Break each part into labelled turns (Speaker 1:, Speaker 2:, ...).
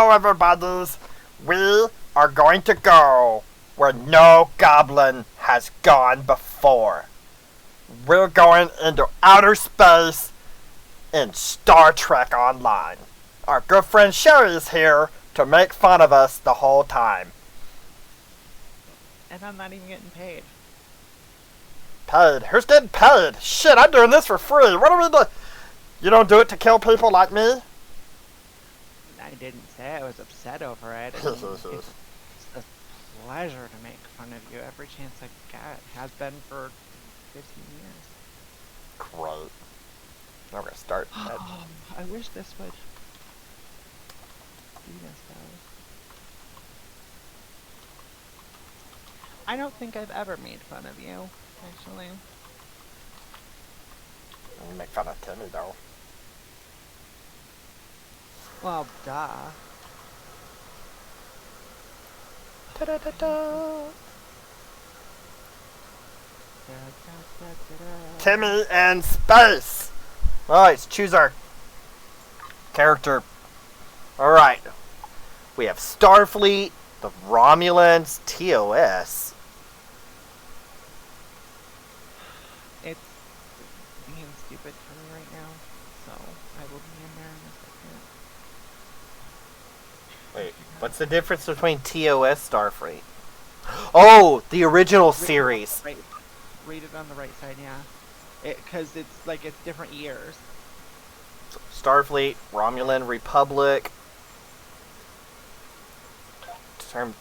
Speaker 1: Hello, everybody. We are going to go where no goblin has gone before. We're going into outer space in Star Trek Online. Our good friend Sherry is here to make fun of us the whole time.
Speaker 2: And I'm not even getting paid.
Speaker 1: Paid? Who's getting paid? Shit, I'm doing this for free. What are we doing? You don't do it to kill people like me?
Speaker 2: I didn't say I was upset over it. I mean, it's a pleasure to make fun of you every chance I get. Has been for 15 years.
Speaker 1: Great. Now we're gonna start.
Speaker 2: I wish this would be this though. I don't think I've ever made fun of you, actually.
Speaker 1: Make fun of Timmy though.
Speaker 2: Well, duh.
Speaker 1: Da-da-da-da. Timmy and space. Alright, let's choose our character. Alright. We have Starfleet, the Romulans, TOS.
Speaker 2: It's being stupid for me right now, so I will be in there in a second.
Speaker 1: Wait, what's the difference between TOS Starfleet? Oh, the original series.
Speaker 2: Rated on the right side, yeah. Because it's like it's different years.
Speaker 1: Starfleet, Romulan Republic. Term,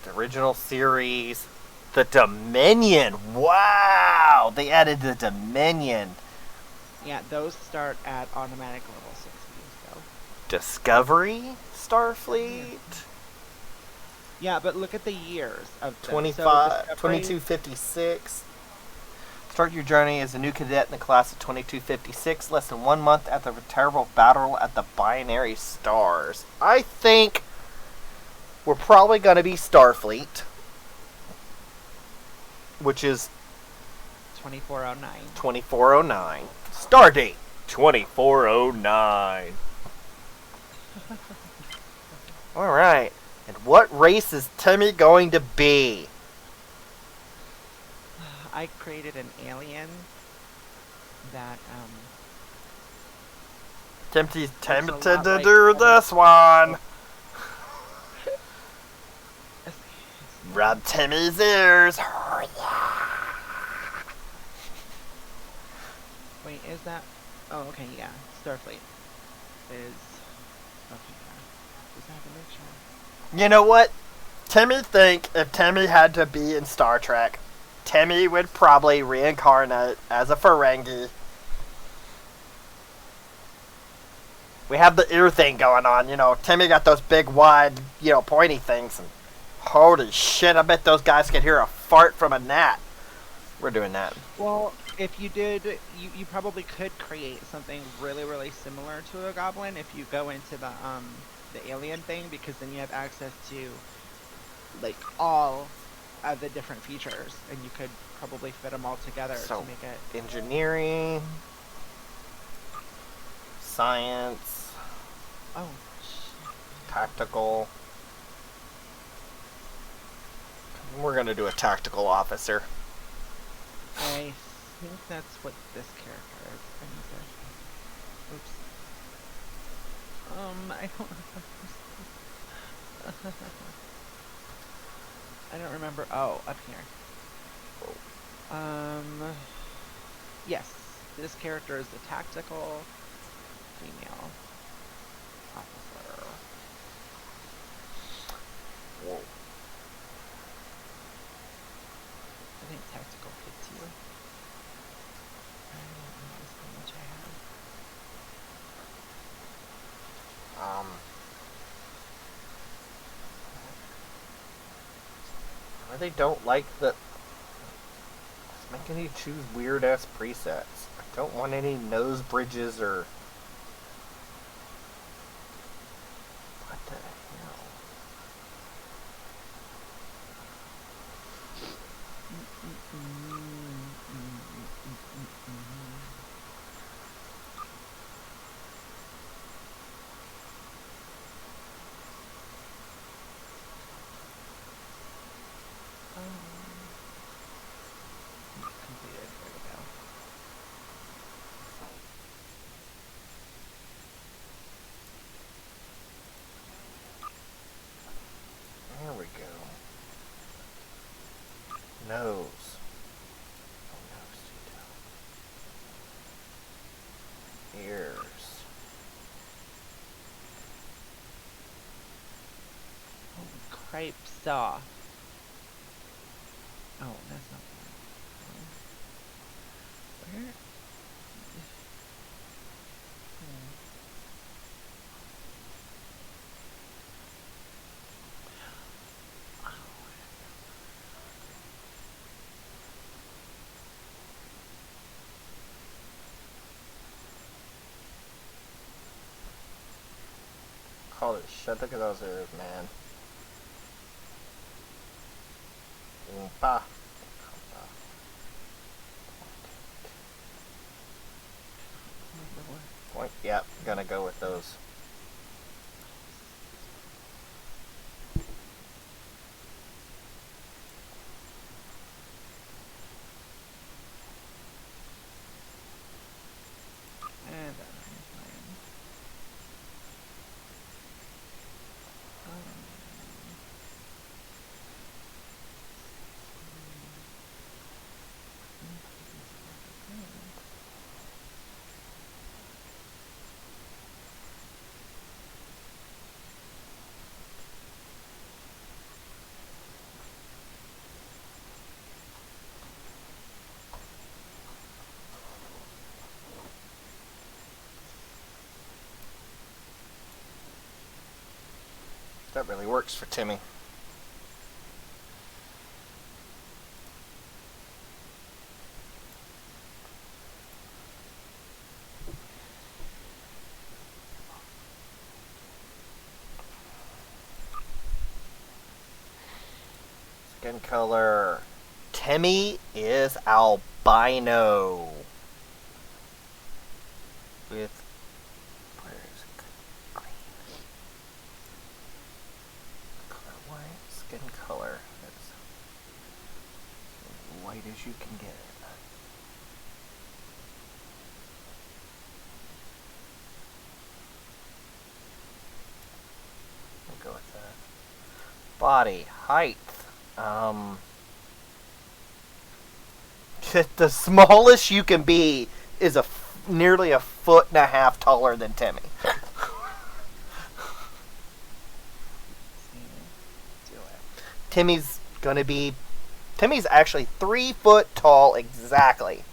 Speaker 1: the original series. The Dominion. Wow, they added the Dominion.
Speaker 2: Yeah, those start at automatic level 60, so.
Speaker 1: Discovery Starfleet.
Speaker 2: Yeah, but look at the years of them.
Speaker 1: 2256. Start your journey as a new cadet in the class of 2256, less than 1 month after the terrible battle at the Binary Stars. I think we're probably going to be Starfleet, which is
Speaker 2: 2409.
Speaker 1: 2409. Stardate 2409. Alright. And what race is Timmy going to be?
Speaker 2: I created an alien that,
Speaker 1: Timmy's tempted to
Speaker 2: like
Speaker 1: do this one.
Speaker 2: it's
Speaker 1: Rub Timmy's ears.
Speaker 2: Wait, is that? Oh, okay, yeah. Starfleet is. Okay, yeah. Just have to make sure.
Speaker 1: You know what? Timmy think if Timmy had to be in Star Trek, Timmy would probably reincarnate as a Ferengi. We have the ear thing going on, you know. Timmy got those big, wide, pointy things. And holy shit, I bet those guys could hear a fart from a gnat. We're doing that.
Speaker 2: Well, if you did, you probably could create something really, really similar to a goblin if you go into the alien thing, because then you have access to, like, all of the different features, and you could probably fit them all together to make it.
Speaker 1: Engineering, science, tactical. We're gonna do a tactical officer.
Speaker 2: I think that's what this character is. Oops. I don't remember. I don't remember. Oh, up here. Yes, this character is the tactical female officer.
Speaker 1: Whoa.
Speaker 2: I think tactical fits you. I don't know how much I have.
Speaker 1: I really don't like the. It's making you choose weird ass presets. I don't want any nose bridges or. What the hell? Nose. Oh, nose detail. Ears.
Speaker 2: Crepe saw. Oh, that's not one. Where?
Speaker 1: Holy shit, look at those ears, man. Oompa. Point. Yep, gonna go with those.
Speaker 2: And then
Speaker 1: That really works for Timmy. Skin color. Timmy is albino. With, where is it? Green. Color white. Skin color. That's as white as you can get it. We'll go with that. Body. Height. The smallest you can be is nearly a foot and a half taller than Timmy. Timmy's actually 3 foot tall exactly.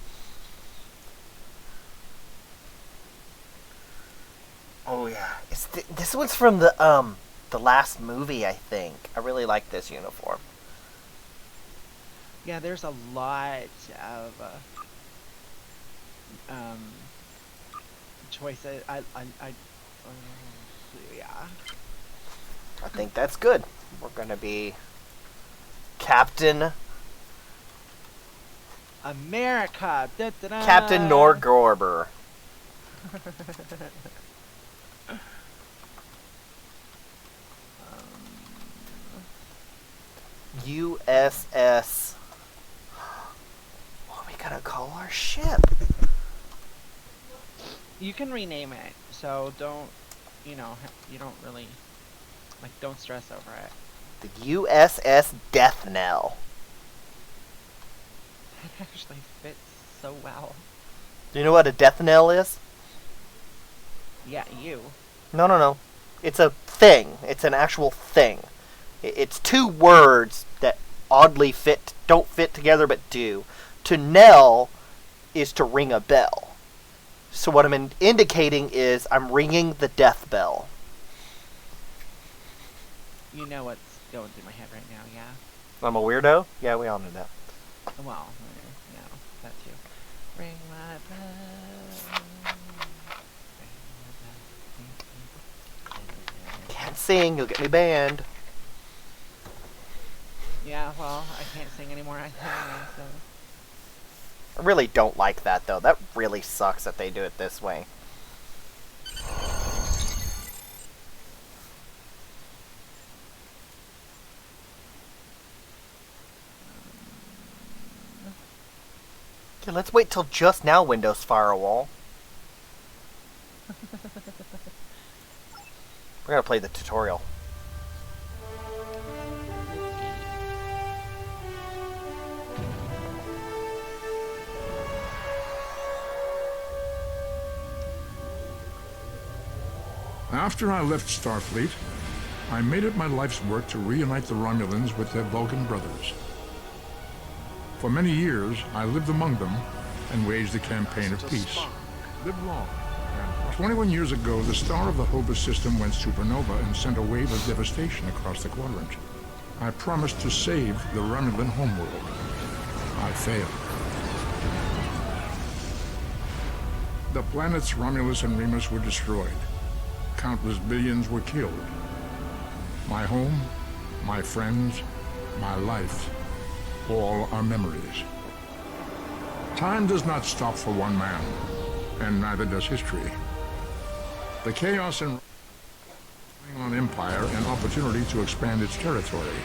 Speaker 1: Oh yeah, this one's from the last movie, I think. I really like this uniform.
Speaker 2: yeah, there's a lot of choices. Yeah.
Speaker 1: I think that's good. We're gonna be Captain
Speaker 2: America. Da-da-da.
Speaker 1: Captain Norgorber. USS. What are we gonna call our ship?
Speaker 2: You can rename it, so don't, you don't really, don't stress over it.
Speaker 1: The USS Death Knell.
Speaker 2: That actually fits so well.
Speaker 1: Do you know what a death knell is?
Speaker 2: Yeah, you.
Speaker 1: No. It's a thing. It's an actual thing. It's 2 words that oddly don't fit together but do. To knell is to ring a bell. So what I'm indicating is I'm ringing the death bell.
Speaker 2: You know what's going through my head right now, yeah?
Speaker 1: I'm a weirdo? Yeah, we all know that.
Speaker 2: Well, that too. Ring my bell.
Speaker 1: Can't sing, you'll get me banned.
Speaker 2: Yeah, well, I can't sing anymore anyway, so.
Speaker 1: I really don't like that, though. That really sucks that they do it this way. Okay, let's wait till just now Windows Firewall. We're gonna play the tutorial.
Speaker 3: After I left Starfleet, I made it my life's work to reunite the Romulans with their Vulcan brothers. For many years, I lived among them and waged a campaign of peace. Lived long. And 21 years ago, the star of the Hobus system went supernova and sent a wave of devastation across the quadrant. I promised to save the Romulan homeworld. I failed. The planets Romulus and Remus were destroyed. Countless billions were killed. My home, my friends, my life, all are memories. Time does not stop for one man, and neither does history. The chaos and on Empire an opportunity to expand its territory.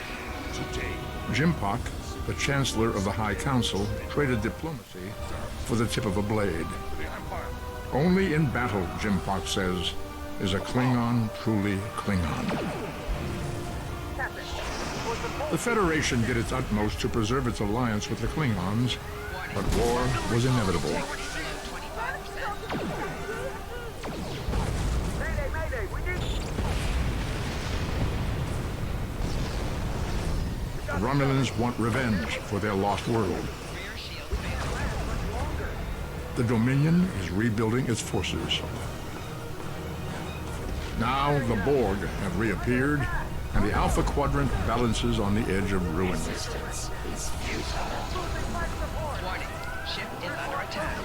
Speaker 3: Today, Jimpak, the Chancellor of the High Council, traded diplomacy for the tip of a blade. Only in battle, Jimpak says, is a Klingon truly Klingon. The Federation did its utmost to preserve its alliance with the Klingons, but war was inevitable. The Romulans want revenge for their lost world. The Dominion is rebuilding its forces. Now the Borg have reappeared, and the Alpha Quadrant balances on the edge of ruin.
Speaker 4: Resistance is futile. Warning, ship is under attack.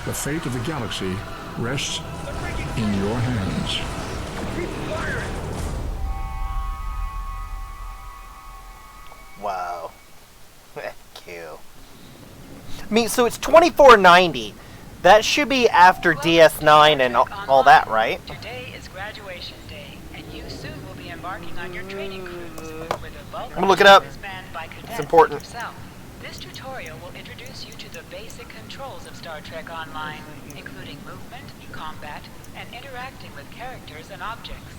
Speaker 3: The fate of the galaxy rests in your hands.
Speaker 1: Wow. Cute. I mean, so it's 2490. That should be after DS9 and all that, right?
Speaker 4: Today is graduation day, and you soon will be embarking on your training cruise. With a Vulcan
Speaker 1: I'm gonna look it up.
Speaker 4: manned by cadets
Speaker 1: It's important.
Speaker 4: like yourself. This tutorial will introduce you to the basic controls of Star Trek Online, including movement, combat, and interacting with characters and objects.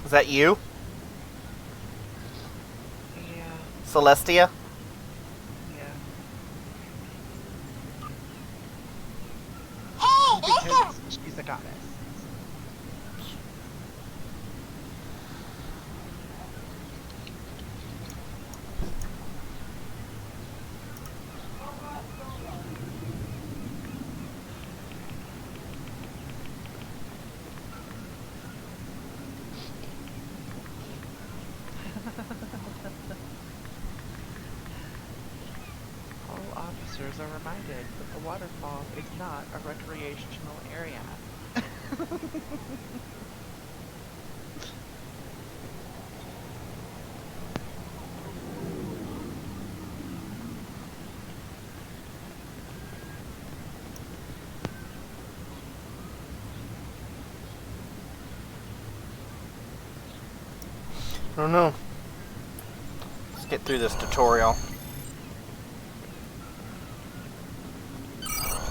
Speaker 1: Is that you,
Speaker 2: Yeah,
Speaker 1: Celestia?
Speaker 2: yeah.
Speaker 5: Hey,
Speaker 2: Because she's a goddess. All officers are reminded that the waterfall is not a recreational area.
Speaker 1: I don't know. Let's get through this tutorial.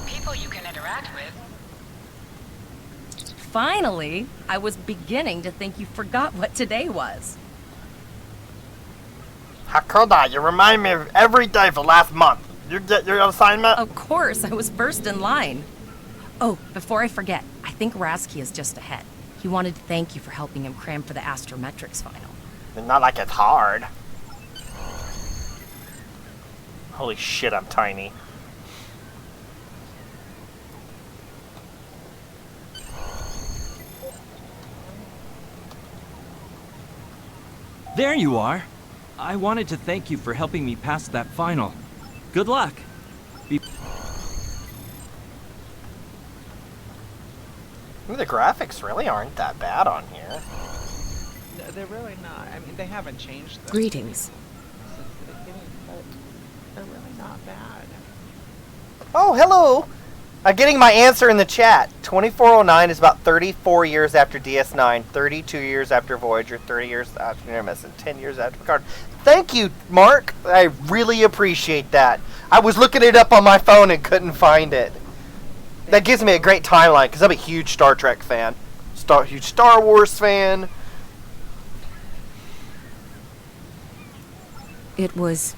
Speaker 4: People you can interact with.
Speaker 6: Finally, I was beginning to think you forgot what today was.
Speaker 1: How could I? You remind me of every day for last month. You get your assignment?
Speaker 6: Of course, I was first in line. Oh, before I forget, I think Rasky is just ahead. He wanted to thank you for helping him cram for the Astrometrics final.
Speaker 1: It's not like it's hard. Holy shit, I'm tiny.
Speaker 7: There you are. I wanted to thank you for helping me pass that final. Good luck.
Speaker 1: Ooh, the graphics really aren't that bad on here.
Speaker 2: No, they're really not. I mean, they haven't changed them
Speaker 6: Greetings.
Speaker 2: since the beginning, but they're really not bad.
Speaker 1: Oh, hello! I'm getting my answer in the chat. 2409 is about 34 years after DS9, 32 years after Voyager, 30 years after Nemesis, and 10 years after Picard. Thank you, Mark. I really appreciate that. I was looking it up on my phone and couldn't find it. That gives me a great timeline because I'm a huge Star Trek fan. Huge Star Wars fan.
Speaker 5: It was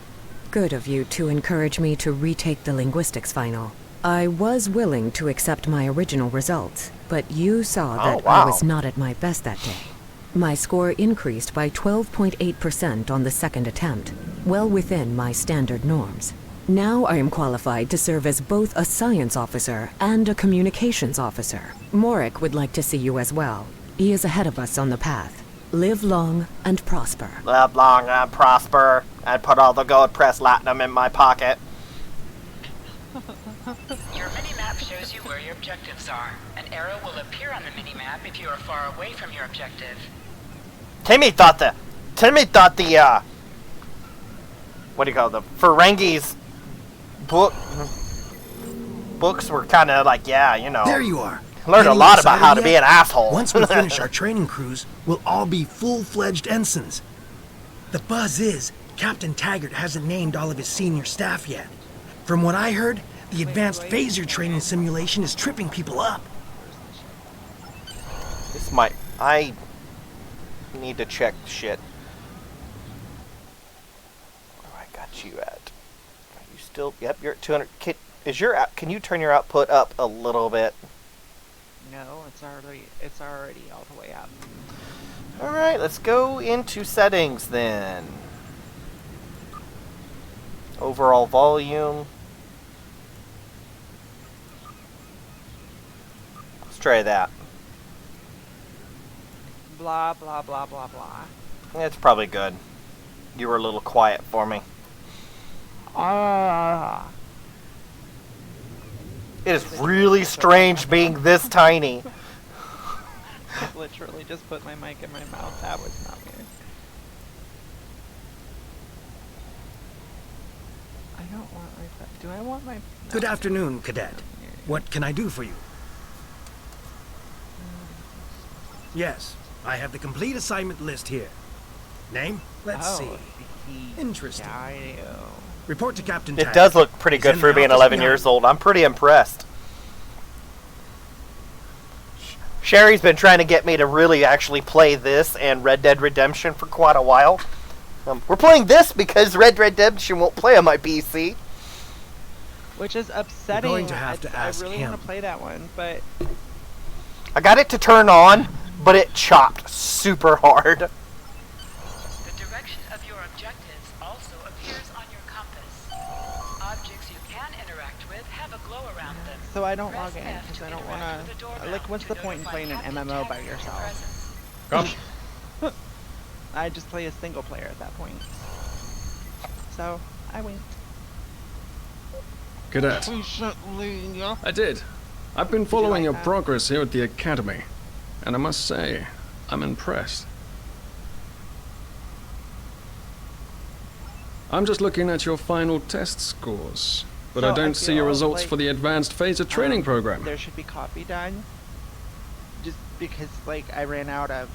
Speaker 5: good of you to encourage me to retake the linguistics final. I was willing to accept my original results, but you saw that I was not at my best that day. My score increased by 12.8% on the second attempt, well within my standard norms. Now I am qualified to serve as both a science officer and a communications officer. Morik would like to see you as well. He is ahead of us on the path. Live long and prosper.
Speaker 1: Live long and prosper, and put all the gold press latinum in my pocket.
Speaker 4: Your mini-map shows you where your objectives are. An arrow will appear on the mini-map if you are far away from your objective.
Speaker 1: Timmy thought the what do you call them? Ferengi's books were kind of like, yeah, you know.
Speaker 8: There you are.
Speaker 1: Learned a
Speaker 8: Getting
Speaker 1: lot about
Speaker 8: excited
Speaker 1: how to
Speaker 8: yet?
Speaker 1: be an asshole.
Speaker 8: Once we finish our training cruise, we'll all be full-fledged ensigns. The buzz is, Captain Taggart hasn't named all of his senior staff yet. From what I heard, the advanced phaser training simulation is tripping people up.
Speaker 1: I need to check shit. Where I got you at? Are you still? Yep, you're at 200. Can you turn your output up a little bit?
Speaker 2: No, it's already all the way up.
Speaker 1: All right, let's go into settings then. Overall volume. Let's try that.
Speaker 2: Blah, blah, blah, blah, blah.
Speaker 1: It's probably good. You were a little quiet for me. It is really strange being this tiny.
Speaker 2: I literally just put my mic in my mouth. That was not weird. I don't want my... Do I want my... No.
Speaker 8: Good afternoon, Cadet. What can I do for you? Yes, I have the complete assignment list here. Name? Let's see. Interesting.
Speaker 2: Yeah, I do.
Speaker 8: Report to Captain
Speaker 1: It
Speaker 8: Taggart.
Speaker 1: does look pretty
Speaker 8: He's
Speaker 1: good
Speaker 8: in
Speaker 1: for
Speaker 8: the
Speaker 1: being
Speaker 8: office
Speaker 1: 11
Speaker 8: behind
Speaker 1: years
Speaker 8: you.
Speaker 1: old. I'm pretty impressed. Sherry's been trying to get me to really actually play this and Red Dead Redemption for quite a while. We're playing this because Red Dead Redemption won't play on my PC.
Speaker 2: Which is upsetting.
Speaker 8: going to have to ask
Speaker 2: I really
Speaker 8: him.
Speaker 2: want to play that one, but...
Speaker 1: I got it to turn on, but it chopped super hard.
Speaker 4: The direction of your objectives also appears on your compass. Objects you can interact with have a glow around them.
Speaker 2: So I don't
Speaker 4: Press
Speaker 2: log in
Speaker 4: F
Speaker 2: because
Speaker 4: to
Speaker 2: I don't
Speaker 4: interact
Speaker 2: want
Speaker 4: with the
Speaker 2: to...
Speaker 4: doorbell
Speaker 2: Like, what's
Speaker 4: to
Speaker 2: the point in
Speaker 4: notify
Speaker 2: playing an
Speaker 4: Captain
Speaker 2: MMO by
Speaker 4: Taggart of your
Speaker 2: yourself?
Speaker 4: presence.
Speaker 3: Come.
Speaker 2: I just play a single player at that point. So, I winked.
Speaker 3: Cadet, I did. I've been following your
Speaker 2: that?
Speaker 3: progress here at the Academy, and I must say, I'm impressed. I'm just looking at your final test scores, but
Speaker 2: So
Speaker 3: I
Speaker 2: I
Speaker 3: don't see your
Speaker 2: feel
Speaker 3: results
Speaker 2: like,
Speaker 3: for the advanced phaser training program.
Speaker 2: There should be copy done. Just because, like, I ran out of,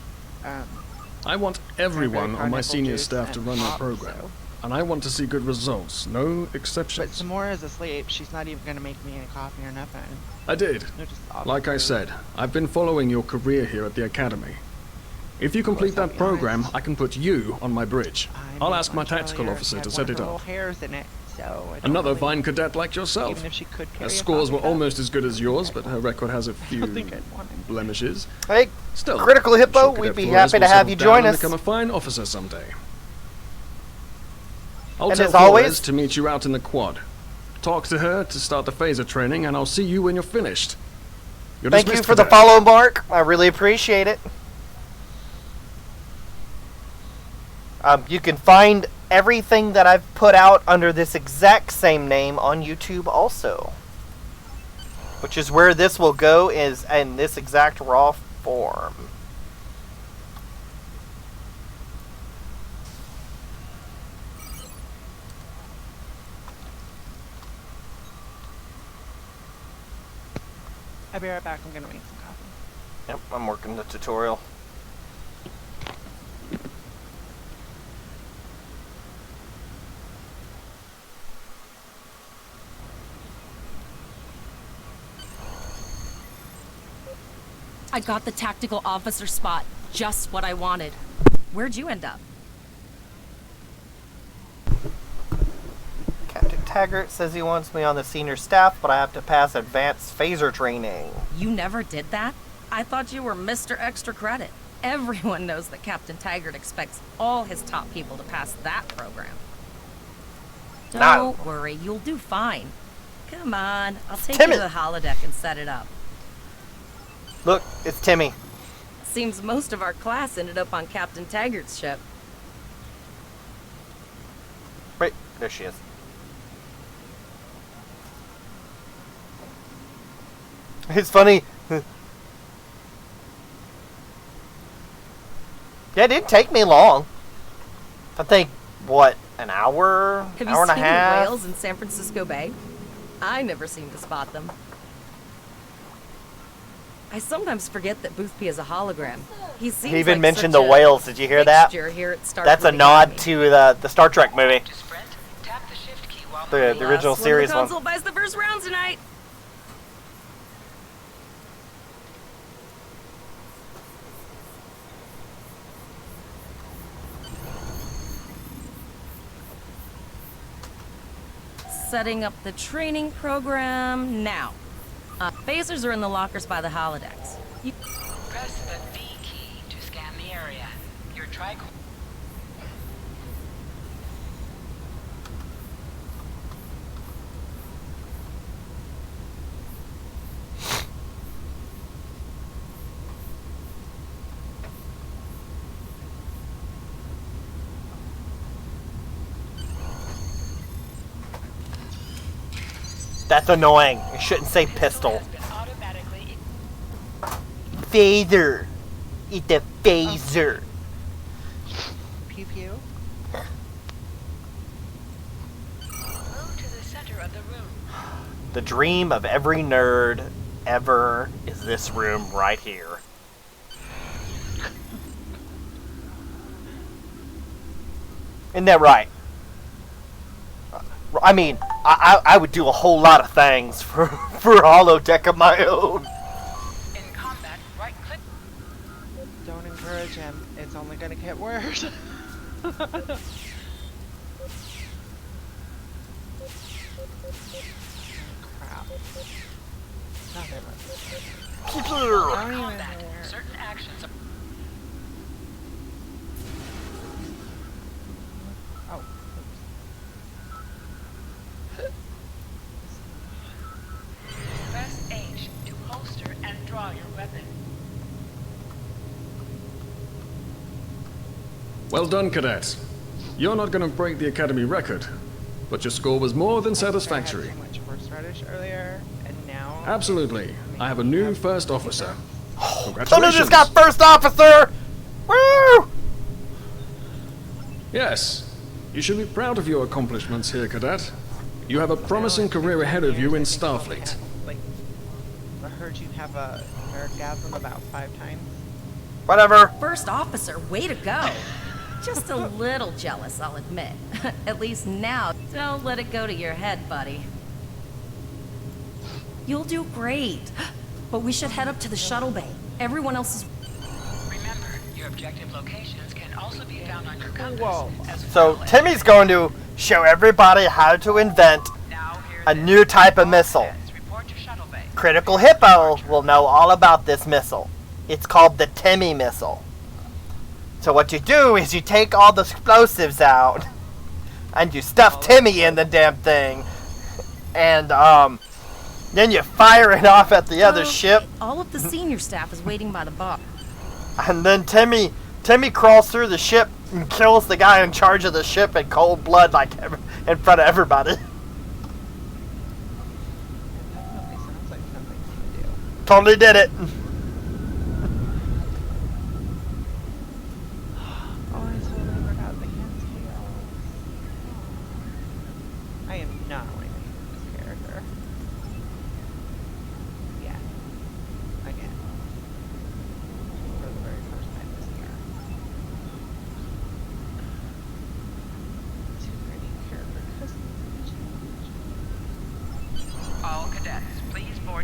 Speaker 3: I want everyone on my senior staff to run that program,
Speaker 2: So.
Speaker 3: and I want to see good results, no
Speaker 2: But
Speaker 3: exceptions.
Speaker 2: Samora is asleep. She's not even gonna make me any coffee or nothing.
Speaker 3: I did.
Speaker 2: No, just
Speaker 3: Like I
Speaker 2: offer
Speaker 3: said, I've been following your career here at the Academy. If you complete
Speaker 2: I'll
Speaker 3: that
Speaker 2: be
Speaker 3: program,
Speaker 2: honest.
Speaker 3: I can put you on my bridge.
Speaker 2: I
Speaker 3: I'll
Speaker 2: made
Speaker 3: ask my
Speaker 2: one
Speaker 3: tactical
Speaker 2: earlier.
Speaker 3: officer
Speaker 2: Had
Speaker 3: to
Speaker 2: one
Speaker 3: set
Speaker 2: of
Speaker 3: it
Speaker 2: her
Speaker 3: up.
Speaker 2: little hairs in it, so I don't
Speaker 3: Another
Speaker 2: really-
Speaker 3: fine cadet like yourself.
Speaker 2: Even if she could
Speaker 3: Her
Speaker 2: carry a
Speaker 3: scores were
Speaker 2: coffee cup,
Speaker 3: almost as good as yours, but her record has a
Speaker 2: I
Speaker 3: few
Speaker 2: don't think I'd want him.
Speaker 3: blemishes.
Speaker 1: Hey,
Speaker 3: Still,
Speaker 1: Critical
Speaker 3: I'm
Speaker 1: Hippo,
Speaker 3: sure
Speaker 1: we'd
Speaker 3: Cadet
Speaker 1: be
Speaker 3: Flores
Speaker 1: happy
Speaker 3: will
Speaker 1: to have you
Speaker 3: settle down
Speaker 1: join
Speaker 3: and
Speaker 1: us.
Speaker 3: become a fine officer someday. I'll
Speaker 1: And
Speaker 3: tell
Speaker 1: as always-
Speaker 3: Flores to meet you out in the quad. Talk to her to start the phaser training, and I'll see you when you're finished. You're
Speaker 1: Thank you
Speaker 3: dismissed,
Speaker 1: for the
Speaker 3: Cadet.
Speaker 1: follow, Mark. I really appreciate it. You can find everything that I've put out under this exact same name on YouTube also. Which is where this will go, is in this exact raw form.
Speaker 2: I'll be right back. I'm gonna make some coffee.
Speaker 1: Yep, I'm working the tutorial.
Speaker 6: I got the tactical officer spot. Just what I wanted. Where'd you end up?
Speaker 1: Captain Taggart says he wants me on the senior staff, but I have to pass advanced phaser training.
Speaker 6: You never did that? I thought you were Mr. Extra Credit. Everyone knows that Captain Taggart expects all his top people to pass that program. Don't worry, you'll do fine. Come on, I'll take you to the holodeck and set it up.
Speaker 1: Look, it's Timmy.
Speaker 6: Seems most of our class ended up on Captain Taggart's ship.
Speaker 1: Right, there she is. It's funny. Yeah, it didn't take me long. I think, what, an hour?
Speaker 6: Have
Speaker 1: hour
Speaker 6: you
Speaker 1: and a
Speaker 6: seen
Speaker 1: half?
Speaker 6: whales in San Francisco Bay? I never seem to spot them. I sometimes forget that Boothby is a hologram. He seems
Speaker 1: He even
Speaker 6: like
Speaker 1: mentioned
Speaker 6: such
Speaker 1: the
Speaker 6: a
Speaker 1: whales. Did you hear that?
Speaker 6: Here at Starfleet
Speaker 1: That's a nod
Speaker 6: Academy.
Speaker 1: to the Star Trek movie.
Speaker 4: To sprint, tap the shift key while
Speaker 1: The original
Speaker 6: Last
Speaker 1: series
Speaker 6: one.
Speaker 1: one.
Speaker 6: The console buys the first round tonight. Setting up the training program now. Phasers are in the lockers by the holodecks.
Speaker 4: Press the V key to scan the area. Your tricorder.
Speaker 1: That's annoying. You shouldn't say pistol. Phaser. It's a phaser.
Speaker 2: Pew pew.
Speaker 4: Move to the center of the room.
Speaker 1: The dream of every nerd ever is this room right here. Isn't that right? I mean, I would do a whole lot of things for a holodeck of my own.
Speaker 4: In combat, right click.
Speaker 2: Don't encourage him. It's only gonna get worse. Crap. Stop it. I don't even
Speaker 4: Combat.
Speaker 2: care.
Speaker 4: Certain actions are
Speaker 2: Oh,
Speaker 4: press H to holster and draw your weapon.
Speaker 9: Well done, cadets. You're not going to break the Academy record, but your score was more than satisfactory.
Speaker 2: I had too much horseradish earlier, and now.
Speaker 9: Absolutely. I have a new first officer.
Speaker 1: Someone
Speaker 9: Congratulations.
Speaker 1: just got first officer! Woo!
Speaker 9: Yes. You should be proud of your accomplishments here, cadet. You have a promising career ahead of you in Starfleet.
Speaker 2: Like, I heard you have a orgasm about 5 times.
Speaker 1: Whatever.
Speaker 6: First officer, way to go. Just a little jealous, I'll admit. At least now, don't let it go to your head, buddy. You'll do great. But we should head up to the shuttle bay. Everyone else is...
Speaker 4: Remember, your objective locations can also be found on your compass.
Speaker 2: Whoa.
Speaker 1: So Timmy's going to show everybody how to invent a new type of missile.
Speaker 4: Report to shuttle bay.
Speaker 1: Critical Hippo will know all about this missile. It's called the Timmy missile. So what you do is you take all the explosives out and you stuff Timmy in the damn thing, and then you fire it off at the other ship,
Speaker 6: All of the senior staff is waiting by the bar.
Speaker 1: and then Timmy crawls through the ship and kills the guy in charge of the ship in cold blood, like in front of everybody.
Speaker 2: Definitely sounds like something you do.
Speaker 1: Totally did it.
Speaker 2: Oh, I totally forgot the handtails. I am not liking this character. Yeah.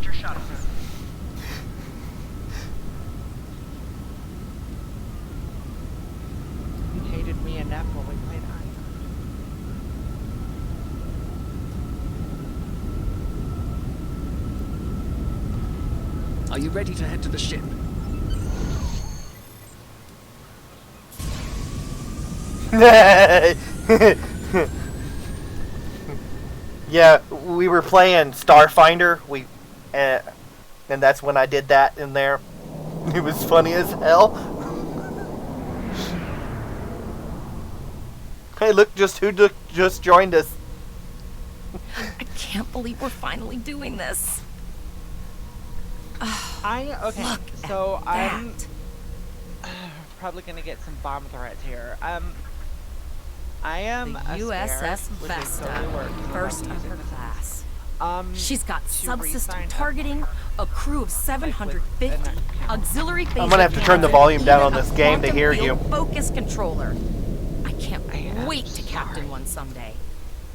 Speaker 4: Voyager shuttles.
Speaker 2: You hated me enough when we played
Speaker 9: Are you ready to head to the ship?
Speaker 1: Yeah, we were playing Starfinder. And that's when I did that in there. It was funny as hell. Hey, look, just joined us.
Speaker 6: I can't believe we're finally doing this.
Speaker 2: Okay,
Speaker 6: Look
Speaker 2: so
Speaker 6: at
Speaker 2: I'm
Speaker 6: that.
Speaker 2: probably gonna get some bomb threats here. I am
Speaker 6: The
Speaker 2: a
Speaker 6: USS
Speaker 2: spare, which is
Speaker 6: Vesta,
Speaker 2: totally worked, so
Speaker 6: first
Speaker 2: I'm
Speaker 6: of
Speaker 2: using
Speaker 6: her
Speaker 2: this.
Speaker 6: class.
Speaker 2: She's
Speaker 6: She's got
Speaker 2: to
Speaker 6: subsystem
Speaker 2: re-sign up.
Speaker 6: targeting, a crew of 750,
Speaker 2: an
Speaker 6: auxiliary basic
Speaker 1: I'm gonna have to turn the
Speaker 6: cannons,
Speaker 1: volume
Speaker 6: and
Speaker 1: down on
Speaker 6: even
Speaker 1: this
Speaker 6: a
Speaker 1: game to
Speaker 6: quantum
Speaker 1: hear
Speaker 6: field
Speaker 1: you.
Speaker 6: Focus controller. I can't
Speaker 2: I am
Speaker 6: wait to captain
Speaker 2: sorry.
Speaker 6: one someday.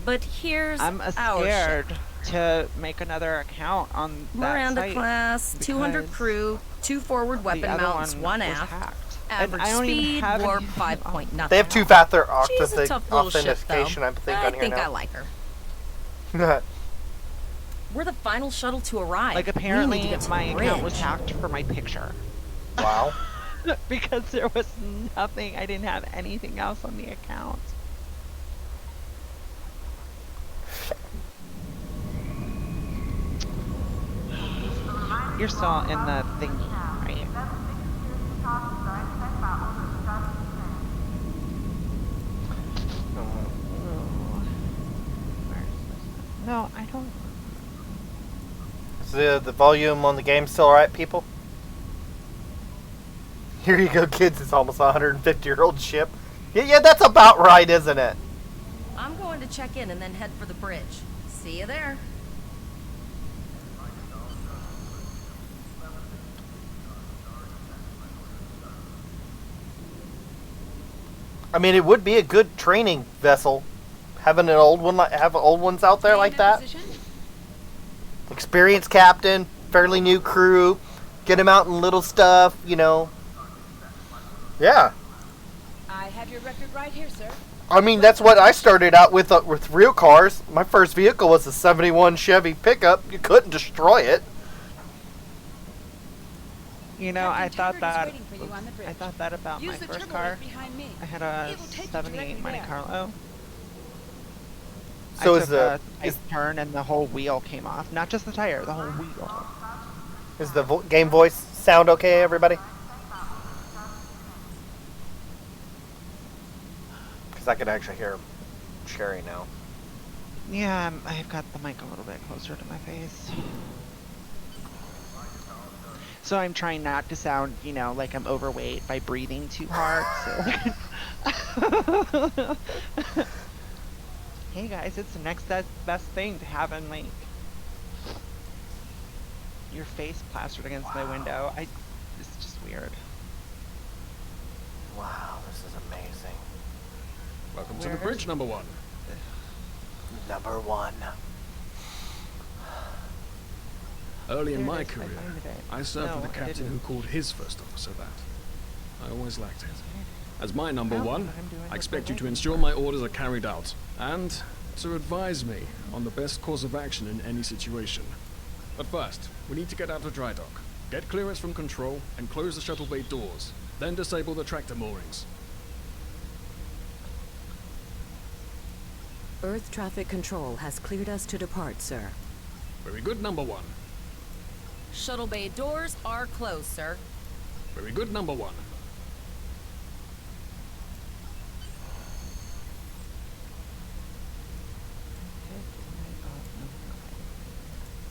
Speaker 6: But here's
Speaker 2: I'm
Speaker 6: our
Speaker 2: scared
Speaker 6: ship.
Speaker 2: to make another account on that
Speaker 6: Miranda
Speaker 2: site
Speaker 6: class, 200
Speaker 2: because
Speaker 6: crew, 2 forward weapon
Speaker 2: the other
Speaker 6: mounts,
Speaker 2: one
Speaker 6: 1
Speaker 2: was
Speaker 6: aft.
Speaker 2: hacked.
Speaker 6: Average
Speaker 2: And I don't even
Speaker 6: speed,
Speaker 2: have
Speaker 6: warp
Speaker 2: any-
Speaker 6: 5 point nothing.
Speaker 1: They have two-factor
Speaker 6: She's a tough little ship, though.
Speaker 1: authentication, I think,
Speaker 6: I
Speaker 1: on here
Speaker 6: think I
Speaker 1: now.
Speaker 6: like her. We're the final shuttle to arrive.
Speaker 2: Like
Speaker 6: We
Speaker 2: apparently
Speaker 6: need to get to
Speaker 2: my
Speaker 6: the
Speaker 2: account was
Speaker 6: bridge.
Speaker 2: hacked for my picture.
Speaker 1: Wow.
Speaker 2: Because there was nothing, I didn't have anything else on the account. You're still in the thing, right? No, I don't.
Speaker 1: Is the volume on the game still alright, people? Here you go, kids. It's almost a 150-year-old ship. Yeah, that's about right, isn't it?
Speaker 6: I'm going to check in and then head for the bridge. See you there.
Speaker 1: I mean, it would be a good training vessel, having an old one, have old ones out there like that. Experienced captain, fairly new crew, get him out in little stuff, you know. Yeah,
Speaker 4: I have your record right here, sir.
Speaker 1: I mean that's what I started out with real cars. My first vehicle was a '71 Chevy pickup. You couldn't destroy it.
Speaker 2: You know, I thought that.
Speaker 4: waiting for you on the bridge.
Speaker 2: I thought that about
Speaker 4: Use
Speaker 2: my
Speaker 4: the
Speaker 2: first
Speaker 4: turbo
Speaker 2: car.
Speaker 4: lift behind me.
Speaker 2: I had a
Speaker 4: It will take you
Speaker 2: 78
Speaker 4: directly
Speaker 2: Monte
Speaker 4: there.
Speaker 2: Carlo.
Speaker 1: So
Speaker 2: I
Speaker 1: is
Speaker 2: took
Speaker 1: the
Speaker 2: a tight turn and the whole wheel came off. Not just the tire, the whole wheel.
Speaker 1: is the game voice sound okay, everybody? Because I can actually hear Sherry now.
Speaker 2: Yeah, I've got the mic a little bit closer to my face. So I'm trying not to sound, you know, like I'm overweight by breathing too hard. So. Hey guys, it's the next best thing to having like your face plastered against my window. It's just weird.
Speaker 1: Wow, this is amazing.
Speaker 9: Welcome to the
Speaker 2: Where's-
Speaker 9: bridge, number 1.
Speaker 1: Number 1.
Speaker 9: Early in
Speaker 2: There
Speaker 9: my
Speaker 2: it is, I
Speaker 9: career,
Speaker 2: found it.
Speaker 9: I served
Speaker 2: No,
Speaker 9: with a
Speaker 2: I
Speaker 9: captain
Speaker 2: didn't.
Speaker 9: who called his first officer that. I always lacked it. As my number
Speaker 2: Well,
Speaker 9: 1,
Speaker 2: but I'm doing
Speaker 9: I
Speaker 2: what
Speaker 9: expect
Speaker 2: they're
Speaker 9: you to
Speaker 2: waiting
Speaker 9: ensure
Speaker 2: for.
Speaker 9: my orders are carried out, and to advise me on the best course of action in any situation. But first, we need to get out of dry dock, get clearance from control, and close the shuttle bay doors. Then disable the tractor moorings.
Speaker 5: Earth traffic control has cleared us to depart, sir.
Speaker 9: Very good, number 1.
Speaker 6: Shuttle bay doors are closed, sir.
Speaker 9: Very good, number 1.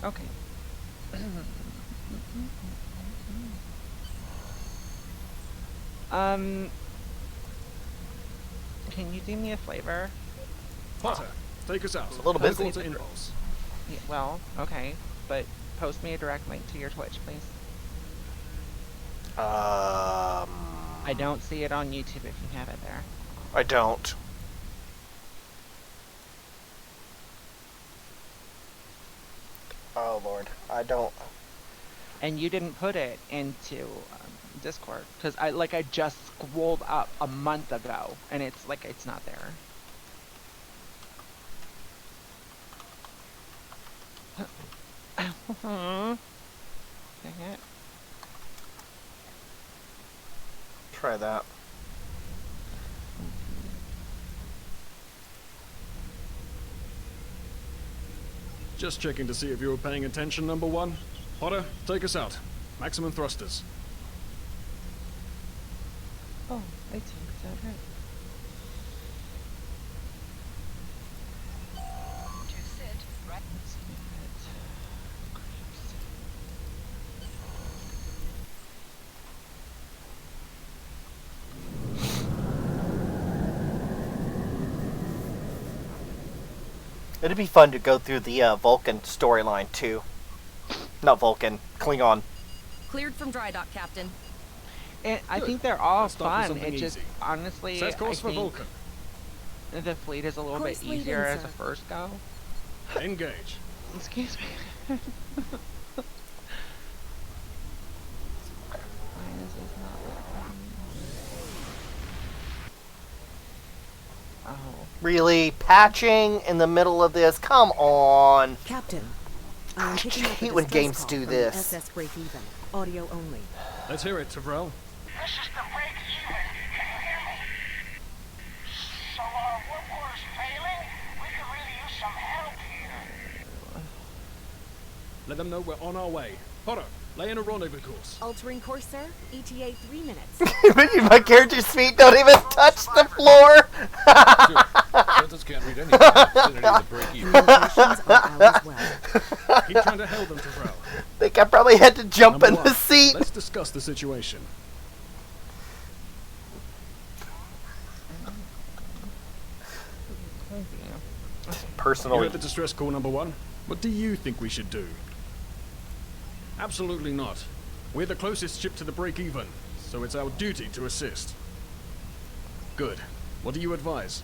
Speaker 2: Okay. Can you do me a favor?
Speaker 9: Potter, take us out.
Speaker 1: a little busy.
Speaker 9: Protocol to impulse.
Speaker 2: Yeah, well, okay, but post me a direct link to your Twitch, please. I don't see it on YouTube if you have it there.
Speaker 1: I don't. Oh lord, I don't.
Speaker 2: And you didn't put it into Discord because I just scrolled up a month ago, and it's not there. Dang it.
Speaker 1: Try that.
Speaker 9: Just checking to see if you were paying attention, number one. Potter, take us out. Maximum thrusters.
Speaker 2: Oh, I think that right.
Speaker 4: To sit, right.
Speaker 2: Let's see
Speaker 1: It'd be fun to go through the Vulcan storyline too. Not Vulcan, Klingon.
Speaker 6: Cleared from dry dock, Captain.
Speaker 2: I think they're all
Speaker 9: Let's start with
Speaker 2: fun.
Speaker 9: something
Speaker 2: It just
Speaker 9: easy.
Speaker 2: honestly,
Speaker 9: Set course
Speaker 2: I
Speaker 9: for
Speaker 2: think
Speaker 9: Vulcan.
Speaker 2: the fleet is a little
Speaker 5: Course
Speaker 2: bit
Speaker 5: lead
Speaker 2: easier
Speaker 5: in,
Speaker 2: as a
Speaker 5: sir.
Speaker 2: first go.
Speaker 9: Engage.
Speaker 2: Excuse me. Why is this not working? Oh.
Speaker 1: Really? Patching in the middle of this? Come on.
Speaker 5: Captain, I'm picking up a
Speaker 1: hate when
Speaker 5: distress
Speaker 1: games
Speaker 5: call
Speaker 1: do
Speaker 5: from
Speaker 1: this.
Speaker 5: the SS Breakeven. Audio only.
Speaker 9: Let's hear it, Tyrell.
Speaker 10: This is the break even. Can you hear me? So our warp core is failing? We could really use some help here.
Speaker 9: Let them know we're on our way. Potter, lay in a rendezvous course.
Speaker 5: Altering course, sir. ETA 3 minutes.
Speaker 1: My character's feet don't even touch the floor.
Speaker 11: Sensors can't read anything in the vicinity of the break-even.
Speaker 5: Communications are out as well.
Speaker 9: Keep trying to hold them, Tyrell.
Speaker 1: I think I probably had to jump
Speaker 9: Number
Speaker 1: in the
Speaker 9: one,
Speaker 1: seat.
Speaker 9: let's discuss the situation. You
Speaker 1: Personally,
Speaker 9: heard the distress call, number one. What do you think we should do? Absolutely not. We're the closest ship to the break-even, so it's our duty to assist. Good. What do you advise?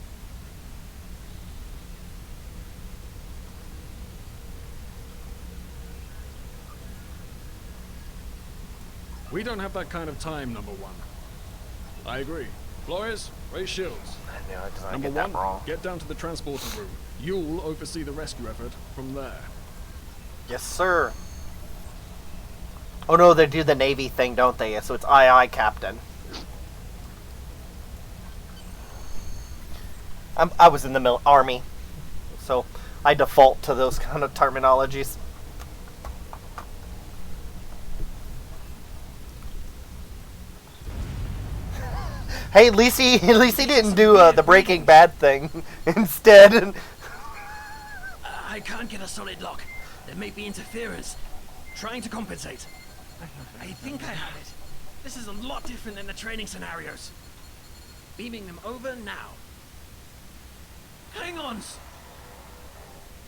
Speaker 9: We don't have that kind of time, number one. I agree. Flores, raise shields.
Speaker 1: I knew I did not
Speaker 9: Number
Speaker 1: get that
Speaker 9: one,
Speaker 1: wrong.
Speaker 9: get down to the transporter room. You'll oversee the rescue effort from there.
Speaker 1: Yes, sir. Oh no, they do the Navy thing, don't they? So it's aye, aye, Captain. I was in the Army, so I default to those kind of terminologies. Hey, at least he didn't do the Breaking Bad thing instead.
Speaker 12: I can't get a solid lock. There may be interference. Trying to compensate. I think I have it. This is a lot different than the training scenarios. Beaming them over now. Hang on!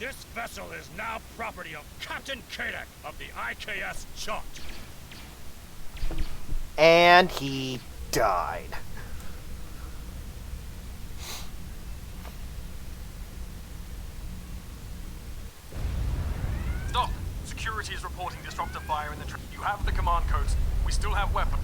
Speaker 13: This vessel is now property of Captain Kadek of the IKS Jaunt.
Speaker 1: And he died.
Speaker 9: Stop! Security is reporting disruptor fire in the You have the command codes. We still have weapons.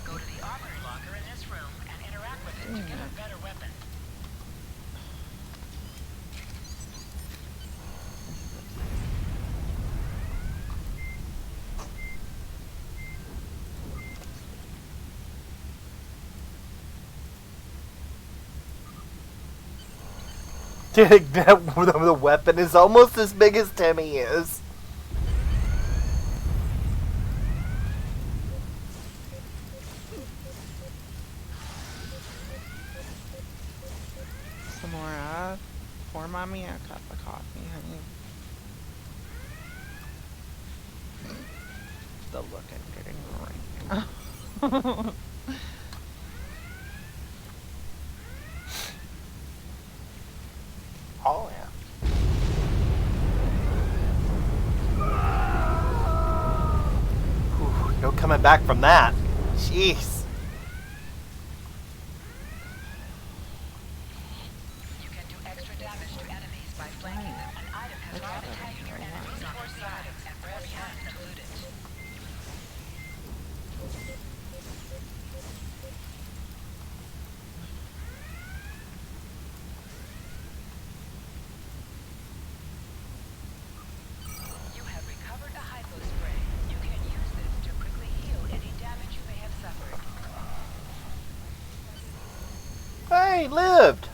Speaker 4: Go to the armory locker in this room and interact with it to get a better weapon.
Speaker 1: Dude, the weapon is almost as big as Timmy is.
Speaker 2: Samora, pour mommy a cup of coffee, honey. The look at getting right.
Speaker 1: Oh yeah. coming back from that. Jeez.
Speaker 4: You can do extra damage to enemies by flanking them. An item has been attacking your enemies on four sides and press N to loot it. You have recovered a hypo spray. You can use this to quickly heal any damage you may have suffered.
Speaker 1: Hey, lived.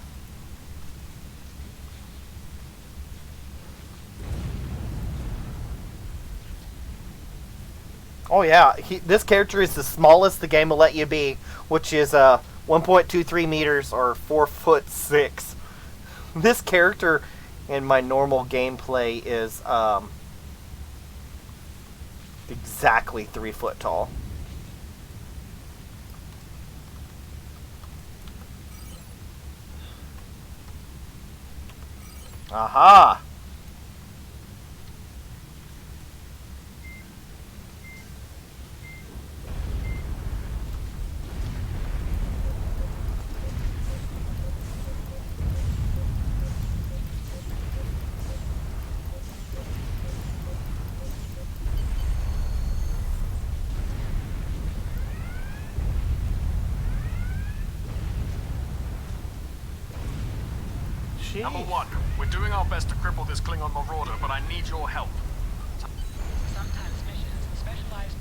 Speaker 1: Oh yeah, this character is the smallest the game will let you be, which is 1.23 meters or 4'6". This character in my normal gameplay is exactly 3 foot tall. Aha!
Speaker 9: Number 1, we're doing our best to cripple this Klingon marauder, but I need your help.
Speaker 4: Sometimes missions specialize.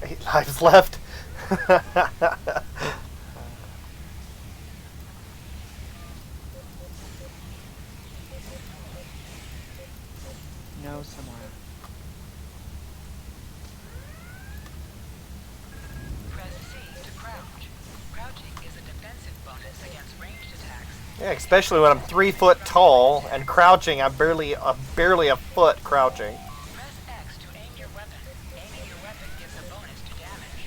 Speaker 1: 8 lives left.
Speaker 2: No, somewhere.
Speaker 4: Press C to crouch. Crouching is a defensive bonus against ranged attacks.
Speaker 1: Yeah, especially when I'm 3 foot tall and crouching. I'm barely a foot crouching.
Speaker 4: Press X to aim your weapon. Aiming your weapon gives a bonus to damage.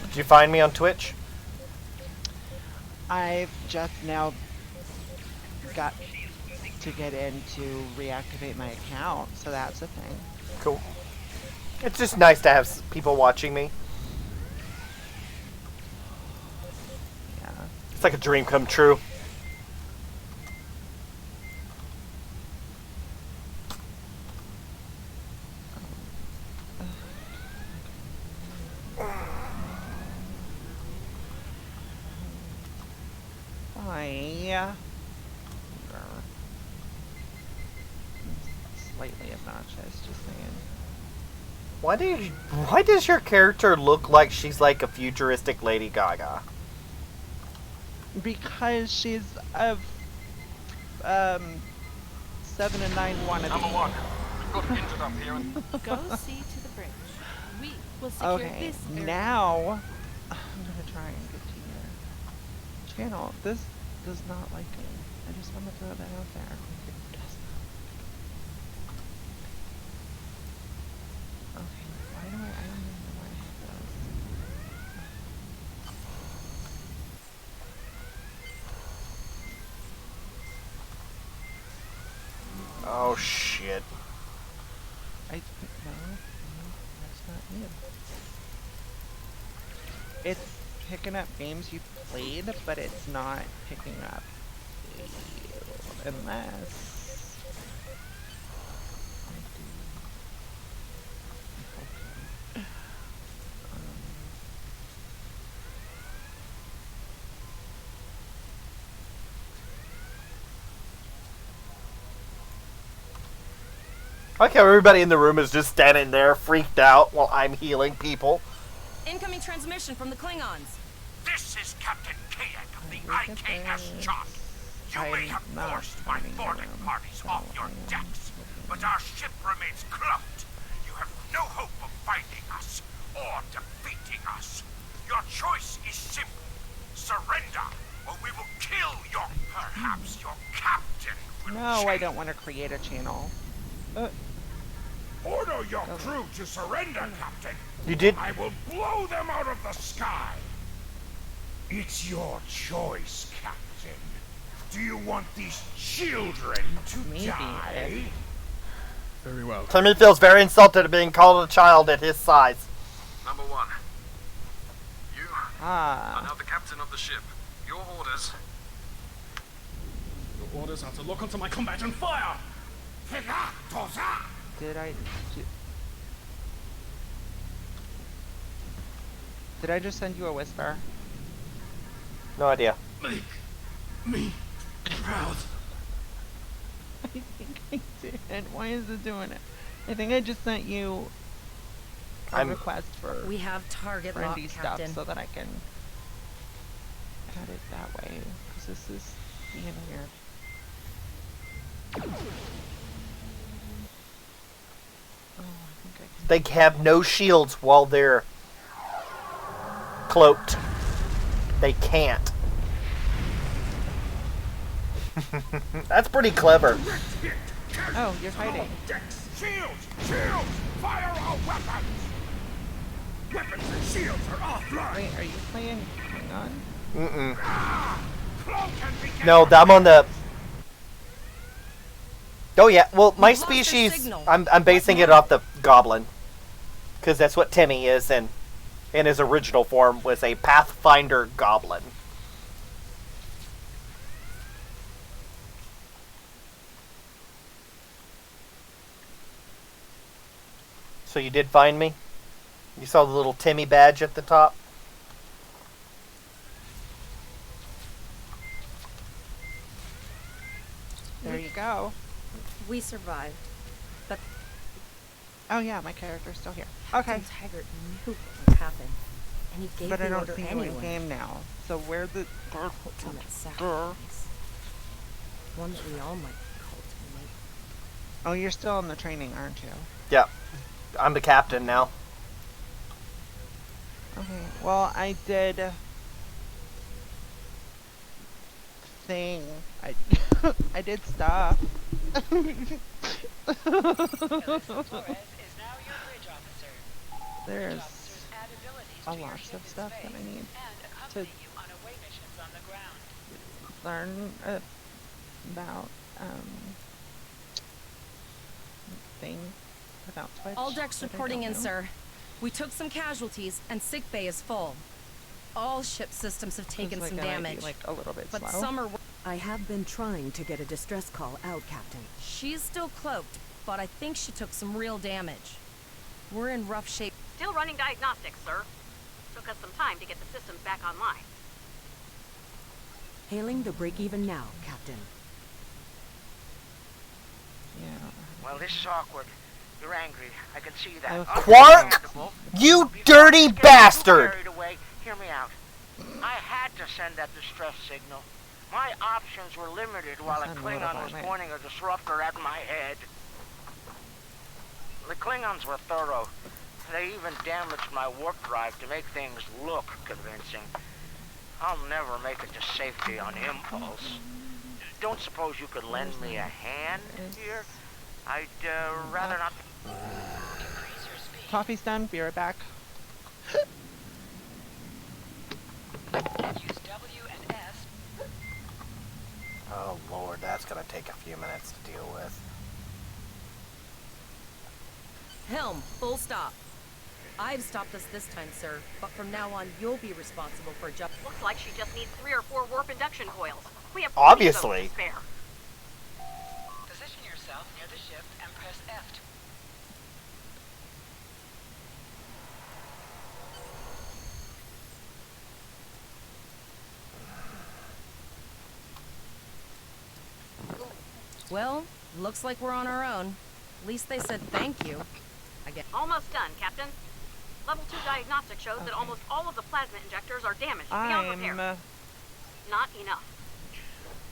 Speaker 1: Did you find me on Twitch?
Speaker 2: I've just now got to get in to reactivate my account, so that's a thing.
Speaker 1: Cool. It's just nice to have people watching me.
Speaker 2: Yeah.
Speaker 1: It's like a dream come true.
Speaker 2: Yeah. Slightly obnoxious, just saying.
Speaker 1: Why does your character look like she's like a futuristic Lady Gaga?
Speaker 2: Because she's a 7 and 9 wannabe.
Speaker 9: Number 1, we've got injured up here and...
Speaker 14: Go see to the bridge. We will secure
Speaker 2: Okay,
Speaker 14: this area.
Speaker 2: now I'm gonna try and get to your channel. This does not like me. I just want to throw that out there. It does not. Okay, why do I don't even know why I have those.
Speaker 1: Oh shit.
Speaker 2: No, that's not it. It's picking up games you've played, but it's not picking up unless I do.
Speaker 1: I like how everybody in the room is just standing there freaked out while I'm healing people.
Speaker 6: Incoming transmission from the Klingons.
Speaker 10: This is Captain Kayak of the IKS Chart.
Speaker 2: try
Speaker 13: You may have
Speaker 2: not
Speaker 13: forced my
Speaker 2: finding
Speaker 13: boarding
Speaker 2: room,
Speaker 13: parties
Speaker 2: so
Speaker 13: off
Speaker 2: I
Speaker 13: your
Speaker 2: am
Speaker 13: decks,
Speaker 2: looking
Speaker 13: but our ship remains cloaked. You have no hope of finding us or defeating us. Your choice is simple. Surrender, or we will kill perhaps your captain will
Speaker 2: No, I don't want to create a channel.
Speaker 13: Order your crew to surrender, Captain.
Speaker 1: You did?
Speaker 13: I will blow them out of the sky. It's your choice, Captain. Do you want these children to die?
Speaker 9: Very well.
Speaker 1: Timmy feels very insulted at being called a child at his size.
Speaker 9: Number 1. You are now the captain of the ship. Your orders. Your orders are to lock onto my combat and fire!
Speaker 2: Did I just send you a whisper?
Speaker 1: No idea.
Speaker 12: Make me proud.
Speaker 2: I think I did. Why is it doing it? I think I just sent you a request for
Speaker 6: We have target lock,
Speaker 2: friendly stuff
Speaker 6: Captain.
Speaker 2: so that I can add it that way. Because this is being weird. Oh, I think I can.
Speaker 1: They have no shields while they're cloaked. They can't. That's pretty clever.
Speaker 2: Oh, you're fighting.
Speaker 13: Shields! Shields! Fire all weapons! Weapons and shields are offline!
Speaker 2: Wait, are you playing Klingon?
Speaker 1: Mm-mm. No, I'm on the... Oh yeah, well, my species, I'm basing it off the Goblin. Because that's what Timmy is, and in his original form was a Pathfinder Goblin. So you did find me? You saw the little Timmy badge at the top?
Speaker 2: There you go.
Speaker 6: We survived. But
Speaker 2: Oh yeah, my character's still here. Okay.
Speaker 6: Captain Taggart knew what would happen. And he gave
Speaker 2: But I
Speaker 6: the
Speaker 2: don't
Speaker 6: order
Speaker 2: see you
Speaker 6: anyway.
Speaker 2: in game now. So where the
Speaker 6: Ultimate sacrifice. One that we all might cultivate.
Speaker 2: Oh, you're still in the training, aren't you?
Speaker 1: Yeah. I'm the captain now.
Speaker 2: Okay. Well, I did thing. I did stuff. There's a lot of stuff that I need to learn about thing about Twitch.
Speaker 6: All decks
Speaker 2: that I
Speaker 6: reporting
Speaker 2: don't
Speaker 6: in,
Speaker 2: know.
Speaker 6: sir. We took some casualties, and sickbay is full. All ship systems have taken
Speaker 2: Looks
Speaker 6: some
Speaker 2: like I might be,
Speaker 6: damage.
Speaker 2: like, a little bit
Speaker 6: but
Speaker 2: slow.
Speaker 6: some are.
Speaker 5: I have been trying to get a distress call out, Captain.
Speaker 6: She's still cloaked, but I think she took some real damage. We're in rough shape.
Speaker 15: Still running diagnostics, sir. Took us some time to get the systems back online.
Speaker 5: Hailing the break-even now, Captain.
Speaker 2: Yeah.
Speaker 10: Well, this is awkward. You're angry. I can see that.
Speaker 1: Quark! You dirty bastard!
Speaker 10: Carried away. Hear me out. I had to send that distress signal. My options were limited while a Klingon was pointing a disruptor at my head. The Klingons were thorough. They even damaged my warp drive to make things look convincing. I'll never make it to safety on impulse. Don't suppose you could lend me a hand here? I'd rather not...
Speaker 2: Coffee's done. Be right back.
Speaker 1: Oh lord, that's gonna take a few minutes to deal with.
Speaker 6: Helm, full stop. I've stopped us this time, sir, but from now on, you'll be responsible for job.
Speaker 15: Looks like she just needs 3 or 4 warp induction coils. We have
Speaker 1: Obviously.
Speaker 15: to spare.
Speaker 4: Position yourself near the ship and press F to...
Speaker 6: Well, looks like we're on our own. At least they said thank you. I guess.
Speaker 15: Almost done, Captain. Level 2 diagnostic shows that almost all of the plasma injectors are damaged beyond repair. Not enough.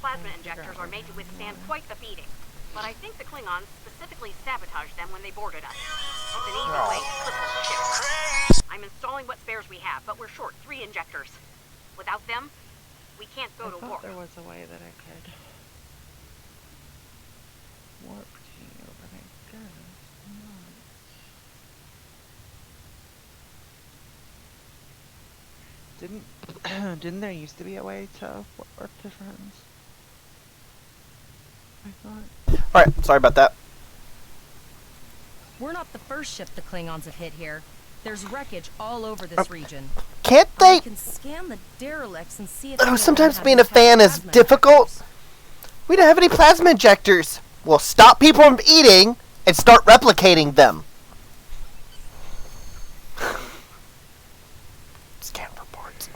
Speaker 15: plasma injectors are made to withstand quite the beating. But I think the Klingons specifically sabotaged them when they boarded us. It's an easy way to cripple the ship. I'm installing what spares we have, but we're short 3 injectors. Without them, we can't go to warp.
Speaker 2: There was a way that I could warp to you, but I guess not. Didn't there used to be a way to warp to friends? I thought.
Speaker 1: Alright, sorry about that.
Speaker 6: We're not the first ship the Klingons have hit here. There's wreckage all over this region.
Speaker 1: Can't they?
Speaker 6: I can scan the derelicts and see if
Speaker 1: Oh, sometimes being a fan is difficult. We don't have any plasma injectors. We'll stop people from eating and start replicating them. Scan for parts.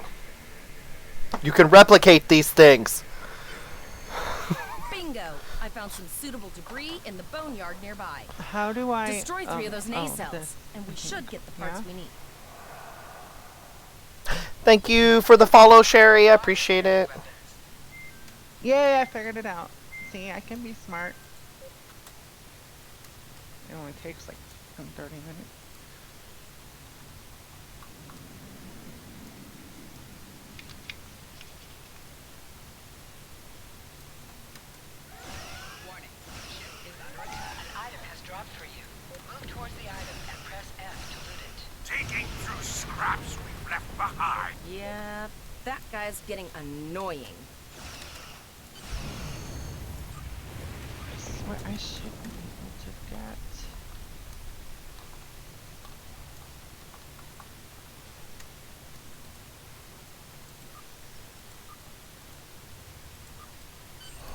Speaker 1: You can replicate these things.
Speaker 6: Bingo! I found some suitable debris in the boneyard nearby.
Speaker 2: How do I
Speaker 6: destroy 3 of those nacelles, and we should get the parts we need.
Speaker 1: Thank you for the follow, Sherry. I appreciate it.
Speaker 2: Yay, I figured it out. See, I can be smart. It only takes like 30 minutes.
Speaker 4: Warning. Ship is under attack. An item has dropped for you. Move towards the item and press F to loot it.
Speaker 13: Digging through scraps we've left behind.
Speaker 6: Yeah, that guy's getting annoying.
Speaker 2: I swear I should be able to get.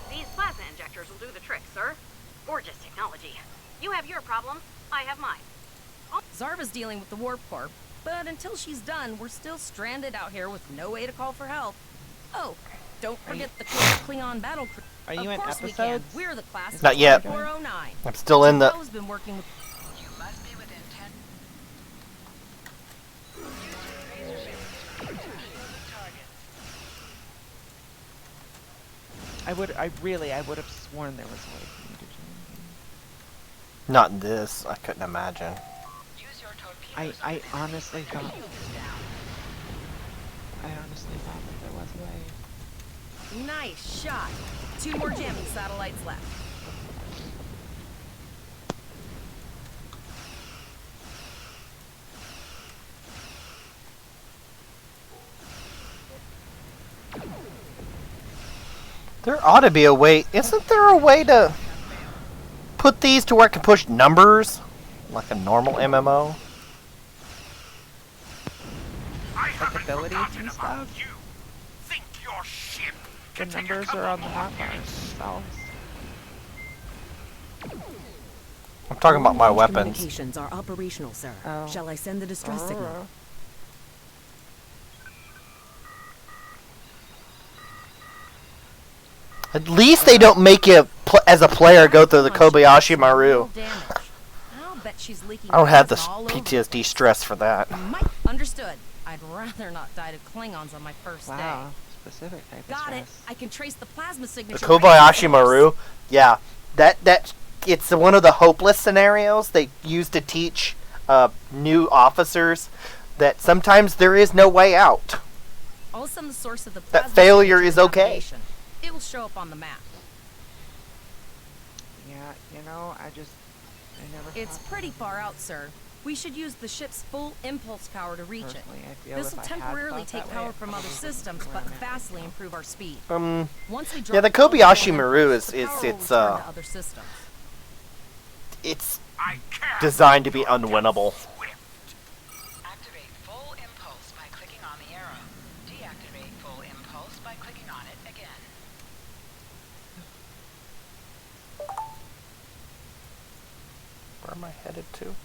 Speaker 15: These plasma injectors will do the trick, sir. Gorgeous technology. You have your problems, I have mine.
Speaker 6: Zarva's dealing with the warp core, but until she's done, we're still stranded out here with no way to call for help. Oh, don't forget the Klingon battle crew.
Speaker 2: Are you in
Speaker 6: Of course
Speaker 2: episodes?
Speaker 6: we can. We're the class
Speaker 1: Not yet.
Speaker 6: 409.
Speaker 1: I'm still in the.
Speaker 6: Joe's been working with.
Speaker 4: You must be within 10.
Speaker 2: I would have sworn there was a way for me to join.
Speaker 1: Not in this. I couldn't imagine.
Speaker 2: I honestly thought. I honestly thought that there was a way.
Speaker 6: Nice shot. 2 more jamming satellites left.
Speaker 1: There ought to be a way. Isn't there a way to put these to where I can push numbers? Like a normal MMO?
Speaker 2: Like abilities and stuff.
Speaker 13: Think your ship
Speaker 2: The numbers are on the hotbars themselves.
Speaker 1: I'm talking about my
Speaker 5: All
Speaker 1: weapons.
Speaker 5: communications are operational, sir.
Speaker 2: Oh.
Speaker 5: Shall I send the distress signal?
Speaker 1: At least they don't make you, as a player, go through the Kobayashi Maru.
Speaker 6: I'll bet she's leaking
Speaker 1: I don't have the
Speaker 6: plasma all over.
Speaker 1: PTSD stress for that.
Speaker 6: Understood. I'd rather not die to Klingons on my first
Speaker 2: Wow,
Speaker 6: day.
Speaker 2: specific type of
Speaker 6: Got it.
Speaker 2: stress.
Speaker 6: I can trace the plasma
Speaker 1: The
Speaker 6: signature.
Speaker 1: Kobayashi Maru, yeah, that it's one of the hopeless scenarios they use to teach new officers that sometimes there is no way out.
Speaker 6: I'll send the source of the
Speaker 1: That
Speaker 6: plasma
Speaker 1: failure
Speaker 6: signature
Speaker 1: is okay.
Speaker 6: navigation. It will show up on the map.
Speaker 2: Yeah, you know, I never.
Speaker 6: It's pretty far out, sir. We should use the ship's full impulse power to reach
Speaker 2: Personally, I
Speaker 6: it.
Speaker 2: feel
Speaker 6: This
Speaker 2: if
Speaker 6: will
Speaker 2: I had
Speaker 6: temporarily
Speaker 2: thought
Speaker 6: take
Speaker 2: that way,
Speaker 6: power
Speaker 2: it
Speaker 6: from other
Speaker 2: probably
Speaker 6: systems,
Speaker 2: wouldn't
Speaker 6: but
Speaker 2: where I'm at.
Speaker 6: vastly improve our speed. Once we
Speaker 1: Yeah, the
Speaker 6: drop the
Speaker 1: Kobayashi
Speaker 6: full
Speaker 1: Maru
Speaker 6: impulse, the power will return to other systems.
Speaker 1: It's designed to be unwinnable.
Speaker 4: Activate full impulse by clicking on the arrow. Deactivate full impulse by clicking on it again.
Speaker 1: Where am I headed to?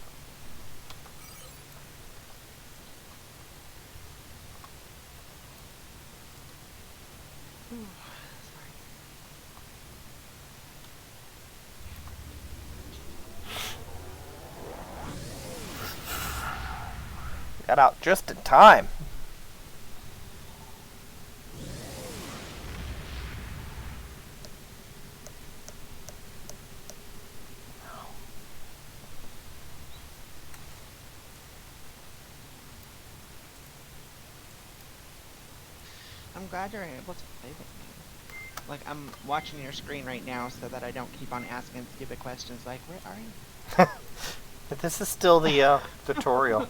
Speaker 1: Got out just in time.
Speaker 6: Ooh,
Speaker 2: I'm glad you're able to play with me. Like, I'm watching your screen right now so that I don't keep on asking stupid questions like, where are you?
Speaker 1: But this is still the tutorial.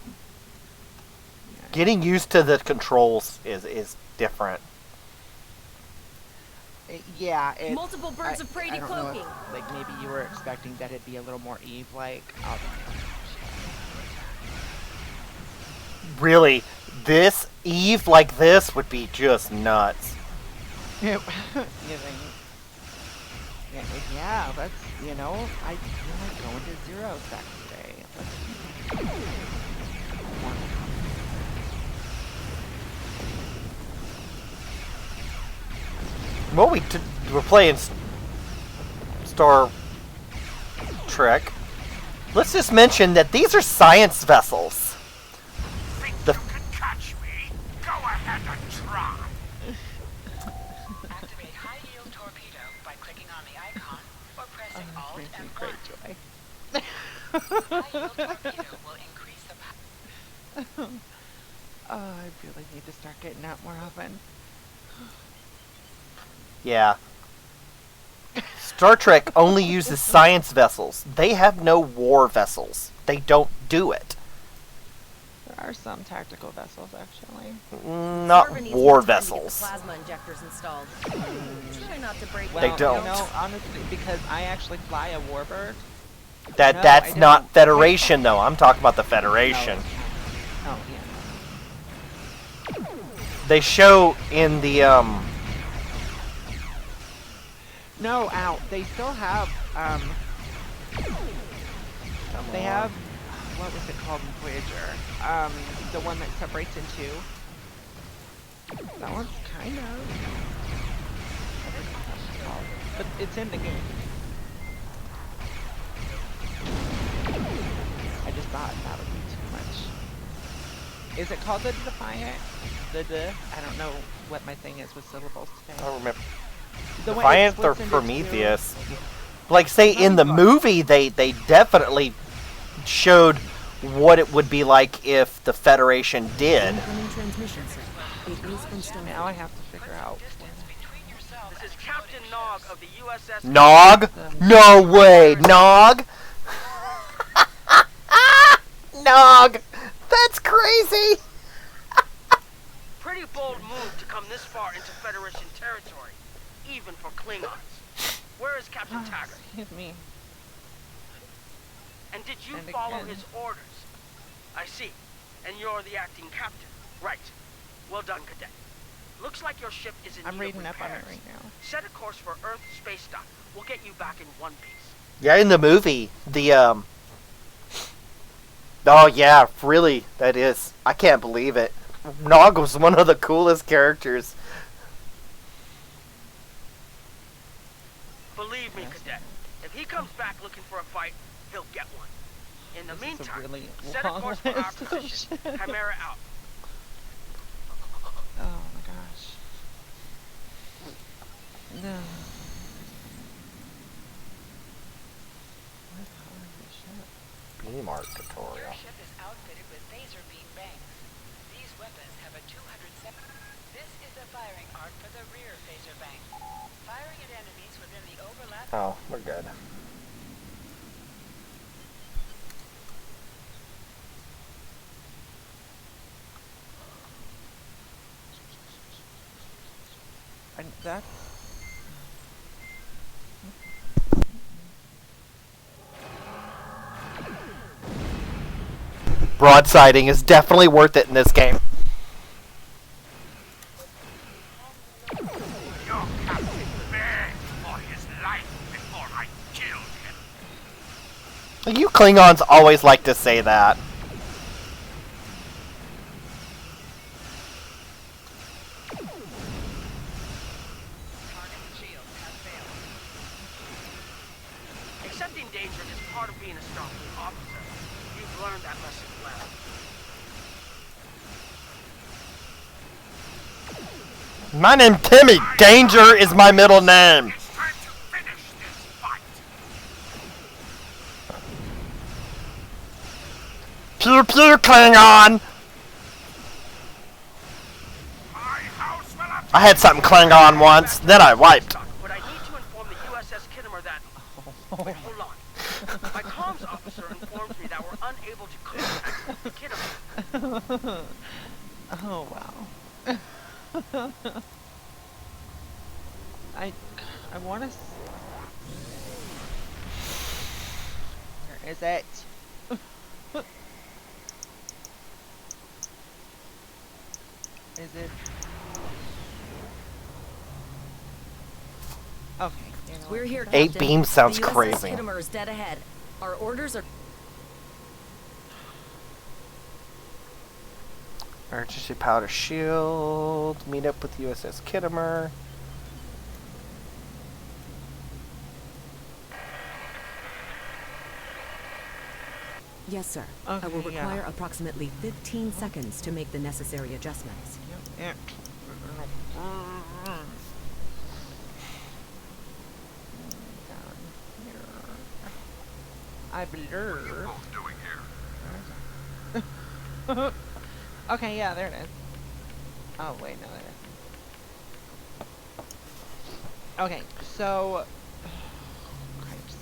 Speaker 1: Getting used to the controls is different.
Speaker 2: Yeah,
Speaker 6: multiple birds of prey decloaking.
Speaker 2: Like, maybe you were expecting that it'd be a little more Eve-like.
Speaker 1: Really, this Eve like this would be just nuts.
Speaker 2: Yeah, that's, you know, I feel like going to Zero Saturday.
Speaker 1: Well, we're playing Star Trek. Let's just mention that these are science vessels.
Speaker 13: Think you can catch me? Go ahead and try.
Speaker 4: Activate high-yield torpedo by clicking on the icon or pressing Alt and
Speaker 2: great joy.
Speaker 4: High-yield torpedo will increase the power.
Speaker 2: Oh, I really need to start getting out more often.
Speaker 1: Yeah. Star Trek only uses science vessels. They have no war vessels. They don't do it.
Speaker 2: There are some tactical vessels, actually.
Speaker 1: Not war vessels.
Speaker 6: Plasma injectors installed. Try not to break.
Speaker 1: They don't.
Speaker 2: You know, honestly, because I actually fly a Warbird.
Speaker 1: That's not Federation, though. I'm talking about the Federation.
Speaker 2: Oh, yeah.
Speaker 1: They show in the
Speaker 2: No, ow. They still have, they have, what was it called in Voyager? The one that separates in two. That one's kind of, but it's in the game. I just thought that would be too much. Is it called the Defiant? I don't know what my thing is with syllables today.
Speaker 1: I don't remember.
Speaker 2: The
Speaker 1: Defiant or Prometheus. Like, say, in the movie, they definitely showed what it would be like if the Federation did.
Speaker 2: Now I have to figure out.
Speaker 10: This is Captain Nog of the USS...
Speaker 1: Nog? No way! Nog? Nog! That's crazy!
Speaker 10: Pretty bold move to come this far into Federation territory, even for Klingons. Where is Captain Taggart?
Speaker 2: Excuse me.
Speaker 10: And did you follow his orders? I see. And you're the acting captain. Right. Well done, Cadet. Looks like your ship is in
Speaker 2: I'm
Speaker 10: need of
Speaker 2: reading up on it
Speaker 10: repairs.
Speaker 2: right now.
Speaker 10: Set a course for Earth space dock. We'll get you back in one piece.
Speaker 1: Yeah, in the movie, the, Oh, yeah, really, that is. I can't believe it. Nog was one of the coolest characters.
Speaker 10: Believe me, Cadet. If he comes back looking for a fight, he'll get one. In the meantime, set a course for our position. Chimera out.
Speaker 2: Oh my gosh. No.
Speaker 1: Beam-Art tutorial.
Speaker 4: Your ship is outfitted with laser beam banks. These weapons have a 207. This is the firing arc for the rear phaser bank. Firing at enemies within the overlap.
Speaker 1: Oh, we're good.
Speaker 2: And that's...
Speaker 1: Broadsiding is definitely worth it in this game.
Speaker 13: Your captain begged for his life before I killed him.
Speaker 1: You Klingons always like to say that.
Speaker 10: Accepting danger is part of being a Starfleet officer. You've learned that lesson well.
Speaker 1: My name's Timmy. Danger is my middle name.
Speaker 13: It's time to finish this fight.
Speaker 1: Pew pew, Klingon.
Speaker 13: My house will
Speaker 1: I had something Klingon once, then I wiped.
Speaker 10: But I need to inform the USS Kittimer that... Wait, hold on. My comms officer informs me that we're unable to contact the Kittimer.
Speaker 2: Oh, wow. I want to... Where is it? Is it? Okay. You know
Speaker 6: We're here,
Speaker 1: 8
Speaker 6: Captain.
Speaker 1: beams sounds
Speaker 6: the USS
Speaker 1: crazy.
Speaker 6: Kittimer is dead ahead. Our orders are...
Speaker 1: Emergency powder shield. Meet up with USS Kittimer.
Speaker 5: Yes, sir. I will require approximately 15 seconds to make the necessary adjustments.
Speaker 2: Yeah. I blur.
Speaker 13: What are you both doing here?
Speaker 2: Okay, yeah, there it is. Oh, wait, no, there it is. Okay, so... Cripes.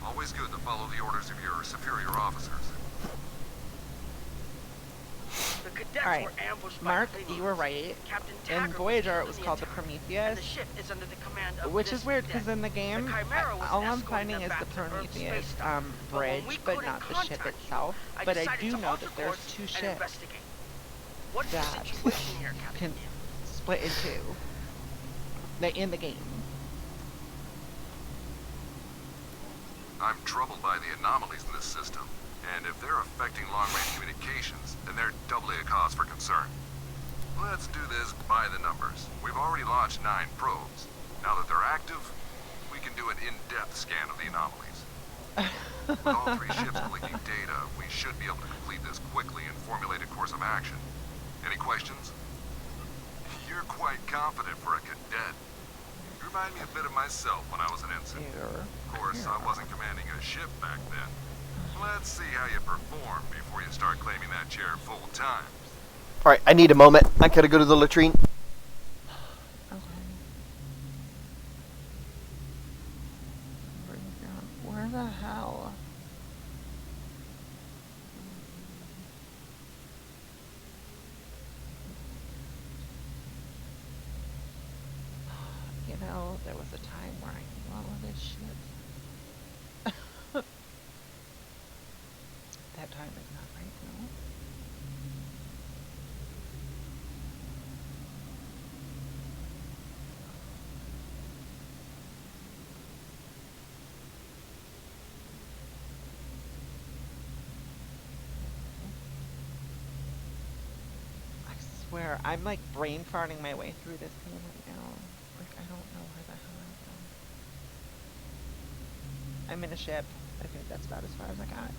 Speaker 13: Always good to follow the orders of your superior officers.
Speaker 10: The cadets
Speaker 2: Alright,
Speaker 10: were ambushed
Speaker 2: Mark,
Speaker 10: by
Speaker 2: you were right.
Speaker 10: Captain
Speaker 2: In
Speaker 10: Taggart
Speaker 2: Voyager, it
Speaker 10: was
Speaker 2: was
Speaker 10: killed
Speaker 2: called
Speaker 10: in
Speaker 2: the
Speaker 10: attack, and
Speaker 2: Prometheus.
Speaker 10: the ship is under the command of
Speaker 2: Which
Speaker 10: this
Speaker 2: is weird,
Speaker 10: cadet.
Speaker 2: because in the game,
Speaker 10: The Chimera was
Speaker 2: all I'm
Speaker 10: escorting
Speaker 2: finding
Speaker 10: them
Speaker 2: is the
Speaker 10: back to Earth's
Speaker 2: Prometheus
Speaker 10: space station. But when
Speaker 2: bridge,
Speaker 10: we
Speaker 2: but
Speaker 10: couldn't
Speaker 2: not the ship
Speaker 10: contact you,
Speaker 2: itself. But I
Speaker 10: decided
Speaker 2: do
Speaker 10: to
Speaker 2: know
Speaker 10: alter
Speaker 2: that there's
Speaker 10: course
Speaker 2: 2
Speaker 10: and
Speaker 2: ships
Speaker 10: investigate. What's the
Speaker 2: that
Speaker 10: situation here, Captain?
Speaker 2: can split in 2. In the game.
Speaker 13: I'm troubled by the anomalies in this system, and if they're affecting long-range communications, then they're doubly a cause for concern. Let's do this by the numbers. We've already launched 9 probes. Now that they're active, we can do an in-depth scan of the anomalies. With all 3 ships collecting data, we should be able to complete this quickly and formulate a course of action. Any questions? You're quite confident for a cadet. You remind me a bit of myself when I was an ensign. Of course, I wasn't commanding a ship back then. Let's see how you perform before you start claiming that chair full time.
Speaker 1: Alright, I need a moment. I gotta go to the latrine.
Speaker 2: Where the hell? You know, there was a time where I knew all of this shit. That time is not right now. I swear, I'm like brain farting my way through this game right now. Like, I don't know where the hell I am. I'm in a ship. I think that's about as far as I got.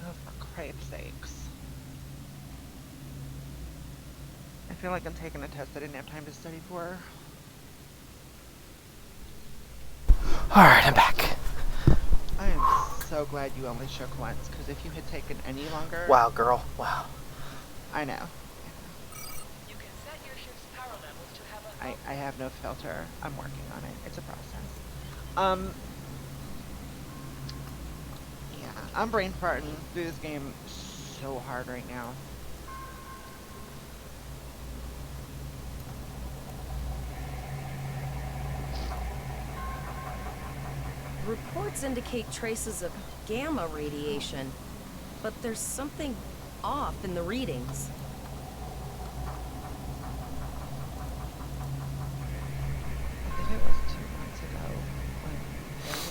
Speaker 2: Oh, for Christ's sakes. I feel like I'm taking a test I didn't have time to study for.
Speaker 1: Alright, I'm back.
Speaker 2: I am so glad you only shook once, because if you had taken any longer...
Speaker 1: Wow, girl. Wow.
Speaker 2: I know.
Speaker 4: You can set your ship's power levels to have a...
Speaker 2: I have no filter. I'm working on it. It's a process. Yeah, I'm brain farting through this game so hard right now.
Speaker 6: Reports indicate traces of gamma radiation, but there's something off in the readings.
Speaker 2: I think it was 2 months ago when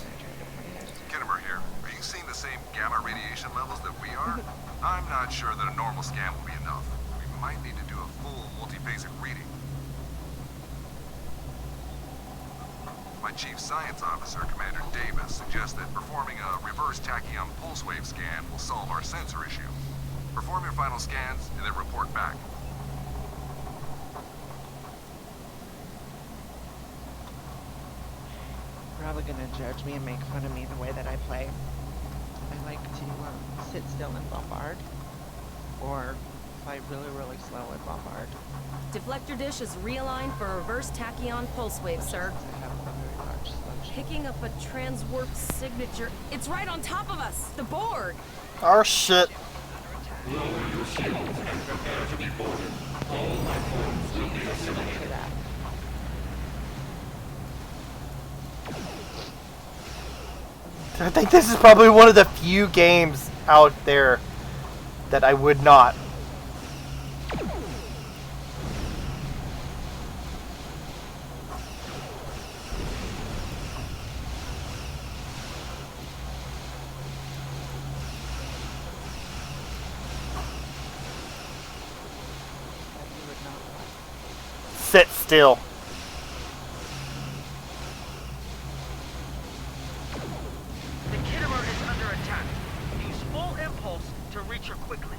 Speaker 2: I tried to play it.
Speaker 13: Kittimer here. Are you seeing the same gamma radiation levels that we are? I'm not sure that a normal scan will be enough. We might need to do a full multi-phasic reading.
Speaker 16: My chief science officer, Commander Davis, suggests that performing a reverse tachyon pulse wave scan will solve our sensor issue. Perform your final scans and then report back.
Speaker 2: Probably gonna judge me and make fun of me the way that I play. I like to sit still and bombard, or fly really, really slow and bombard.
Speaker 6: Deflector dish is realigned for reverse tachyon pulse wave, sir. Picking up a transwarp signature. It's right on top of us. The Borg.
Speaker 1: Oh shit. I think this is probably one of the few games out there that I would not. Sit still.
Speaker 10: The Kittimer is under attack. Use full impulse to reach her quickly.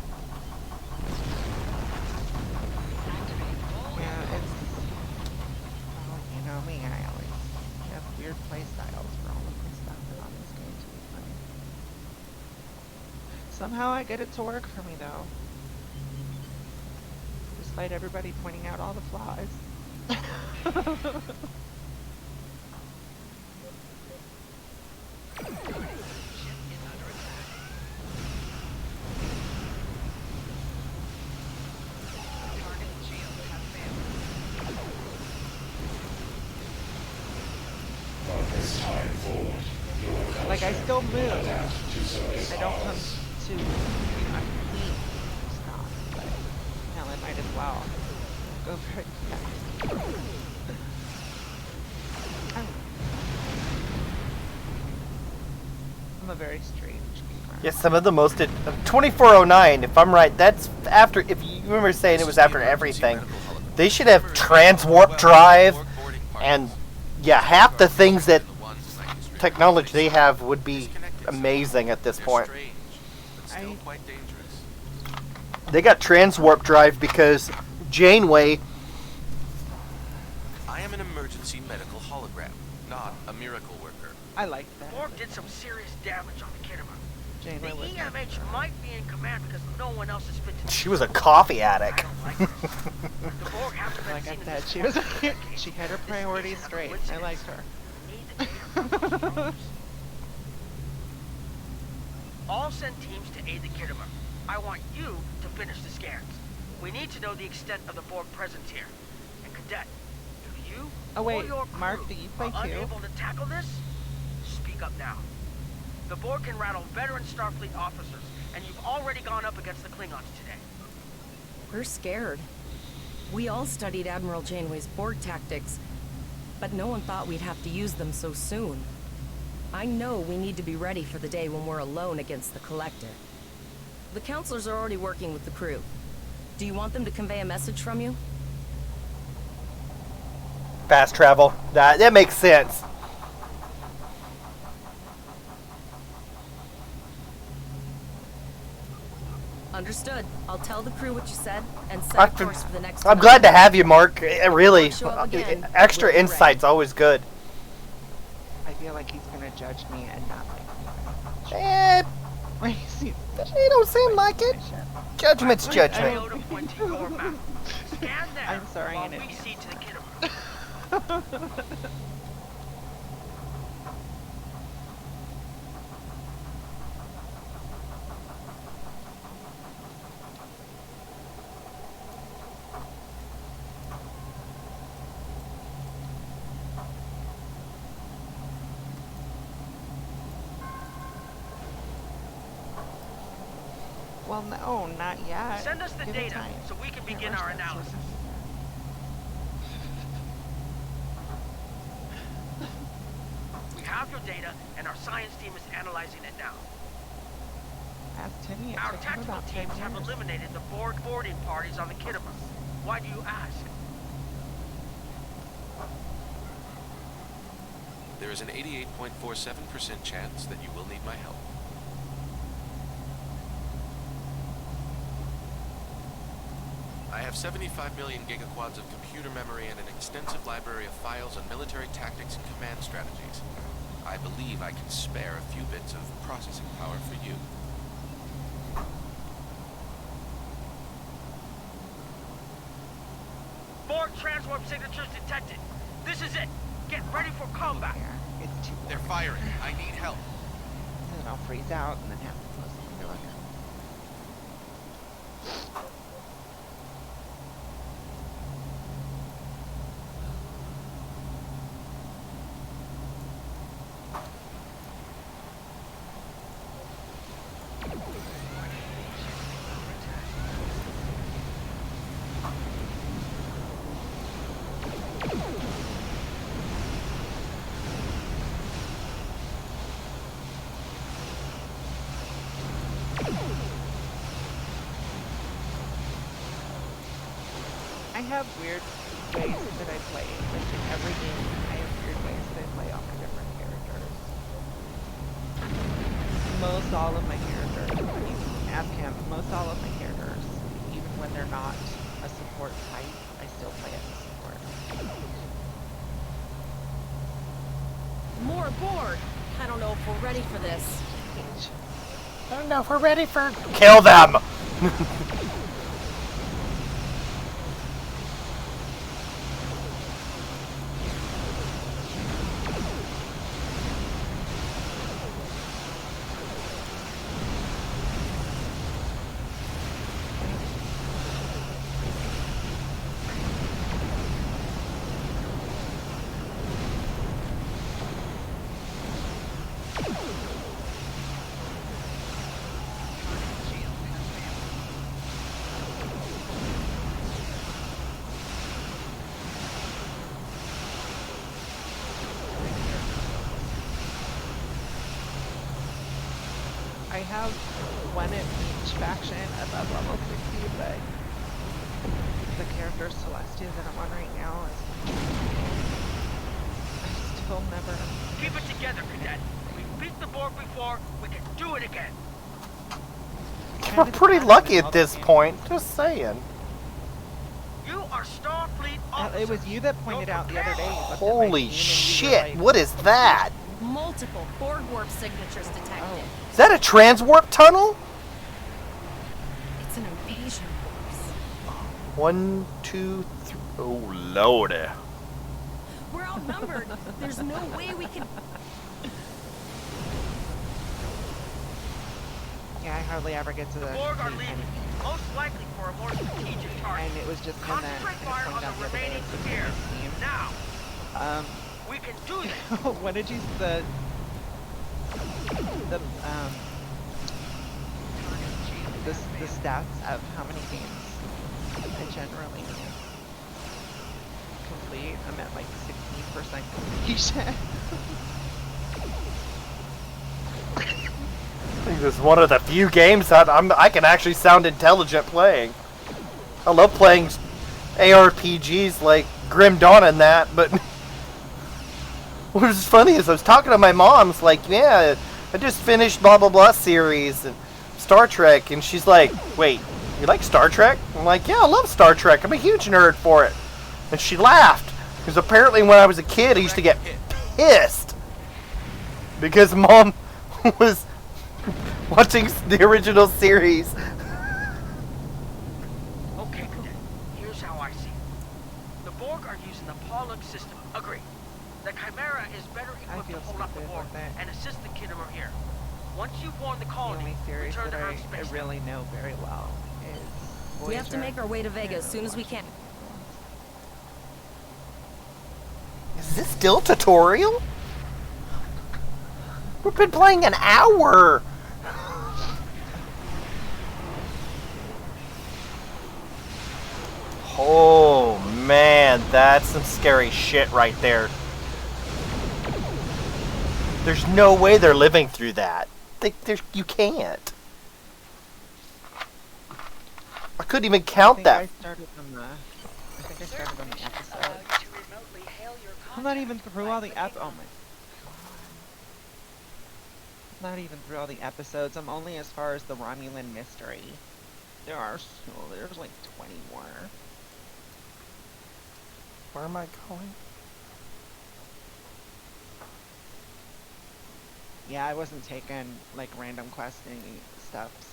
Speaker 2: Yeah, it's... Oh, you know me, I always have weird play styles for all of this stuff on this game to be funny. Somehow I get it to work for me, though. Despite everybody pointing out all the flaws. Like, I still move. I don't come to a complete stop, but hell, I might as well go very fast. I'm a very strange gamer.
Speaker 1: Yeah, some of the most 2409. If I'm right, that's after. If you remember saying it was after everything, they should have transwarp drive, and yeah, half the things that technology they have would be amazing at this point. They got transwarp drive because Janeway.
Speaker 17: I am an emergency medical hologram, not a miracle worker.
Speaker 2: I like that.
Speaker 10: Borg did some serious damage on the Kittimer.
Speaker 2: Janeway
Speaker 10: The
Speaker 2: was
Speaker 10: EMH might be in command because no one else is fit to.
Speaker 1: She was a coffee addict.
Speaker 10: The Borg have to
Speaker 2: like I said, she had her priorities straight. I liked her.
Speaker 10: All send teams to aid the Kittimer. I want you to finish the scans. We need to know the extent of the Borg presence here. And Cadet, if you
Speaker 2: Oh wait,
Speaker 10: or your crew
Speaker 2: Mark, do you play
Speaker 10: are
Speaker 2: too?
Speaker 10: unable to tackle this, speak up now. The Borg can rattle veteran Starfleet officers, and you've already gone up against the Klingons today.
Speaker 6: We're scared. We all studied Admiral Janeway's Borg tactics, but no one thought we'd have to use them so soon. I know we need to be ready for the day when we're alone against the Collective. The counselors are already working with the crew. Do you want them to convey a message from you?
Speaker 1: Fast travel. That makes sense.
Speaker 6: Understood. I'll tell the crew what you said and set a course for the next
Speaker 1: I'm glad to have you, Mark. Really, extra insight's always good.
Speaker 2: I feel like he's gonna judge me and not like me.
Speaker 1: You don't seem like it. Judgment's judgment.
Speaker 2: I'm sorry in advance. Well, no, not yet.
Speaker 10: Send us the
Speaker 2: Give it
Speaker 10: data
Speaker 2: time.
Speaker 10: so we can
Speaker 2: Can't
Speaker 10: begin
Speaker 2: rush
Speaker 10: our
Speaker 2: that
Speaker 10: analysis.
Speaker 2: process.
Speaker 10: We have your data, and our science team is analyzing it now.
Speaker 2: Ask Timmy. It
Speaker 10: Our
Speaker 2: took him
Speaker 10: tactical
Speaker 2: about 10
Speaker 10: teams have
Speaker 2: years.
Speaker 10: eliminated the Borg boarding parties on the Kittimer. Why do you ask?
Speaker 17: There is an 88.47% chance that you will need my help. I have 75 million gigaquads of computer memory and an extensive library of files on military tactics and command strategies. I believe I can spare a few bits of processing power for you.
Speaker 10: Borg transwarp signatures detected. This is it. Get ready for combat.
Speaker 2: Yeah, it's too.
Speaker 17: They're firing. I need help.
Speaker 2: And then I'll freeze out and then have to close the window again. I have weird ways that I play. Like in every game, I have weird ways that I play off of different characters. Most all of my characters, AvCamp, most all of my characters, even when they're not a support type, I still play as a support.
Speaker 6: More Borg! I don't know if we're ready for this.
Speaker 1: I don't know if we're ready for... Kill them!
Speaker 2: I have one in each faction above level 60, but the character Celestia that I'm on right now is... I still never...
Speaker 10: Keep it together, Cadet. We beat the Borg before, we can do it again.
Speaker 1: We're pretty lucky at this point, just saying.
Speaker 10: You are Starfleet officers.
Speaker 2: It was you that pointed out the other day.
Speaker 1: Holy shit, what is that?
Speaker 6: Multiple Borg warp signatures detected.
Speaker 2: Oh.
Speaker 1: Is that a transwarp tunnel?
Speaker 6: It's an invasion force.
Speaker 1: 1, 2, 3. Oh, lordy.
Speaker 6: We're outnumbered. There's no way we can...
Speaker 2: Yeah, I hardly ever get to the...
Speaker 10: Borg are leaving, most likely for a more strategic target.
Speaker 2: And it was just in
Speaker 10: Concentrate fire on the remaining sphere. Now, we can do this.
Speaker 2: What did you... The stats of how many games I generally complete. I'm at like 16% completion.
Speaker 1: I think this is one of the few games that I can actually sound intelligent playing. I love playing ARPGs like Grim Dawn and that, but what was funny is I was talking to my mom's like, yeah, I just finished blah blah blah series and Star Trek, and she's like, wait, you like Star Trek? I'm like, yeah, I love Star Trek. I'm a huge nerd for it. And she laughed because apparently when I was a kid I used to get pissed because Mom was watching the original series.
Speaker 10: Okay, Cadet. Here's how I see it. The Borg are using the Pollock system. Agree. The Chimera is better equipped to hold up the Borg and assist the Khitomer here. Once you've won the
Speaker 2: The
Speaker 10: colony,
Speaker 2: only series
Speaker 10: return
Speaker 2: that
Speaker 10: to
Speaker 2: I
Speaker 10: Earth space.
Speaker 2: really know very well is Voyager.
Speaker 6: We have to make our way to Vega as soon as we can.
Speaker 1: Is this still tutorial? We've been playing an hour. Oh man, that's some scary shit right there. There's no way they're living through that. You can't. I couldn't even count that.
Speaker 2: I think I started on the episode. I'm not even through all the oh my. not even through all the episodes. I'm only as far as the Romulan mystery. There's like 20 more.
Speaker 1: Where am I going?
Speaker 2: Yeah, I wasn't taking like random questing stuffs.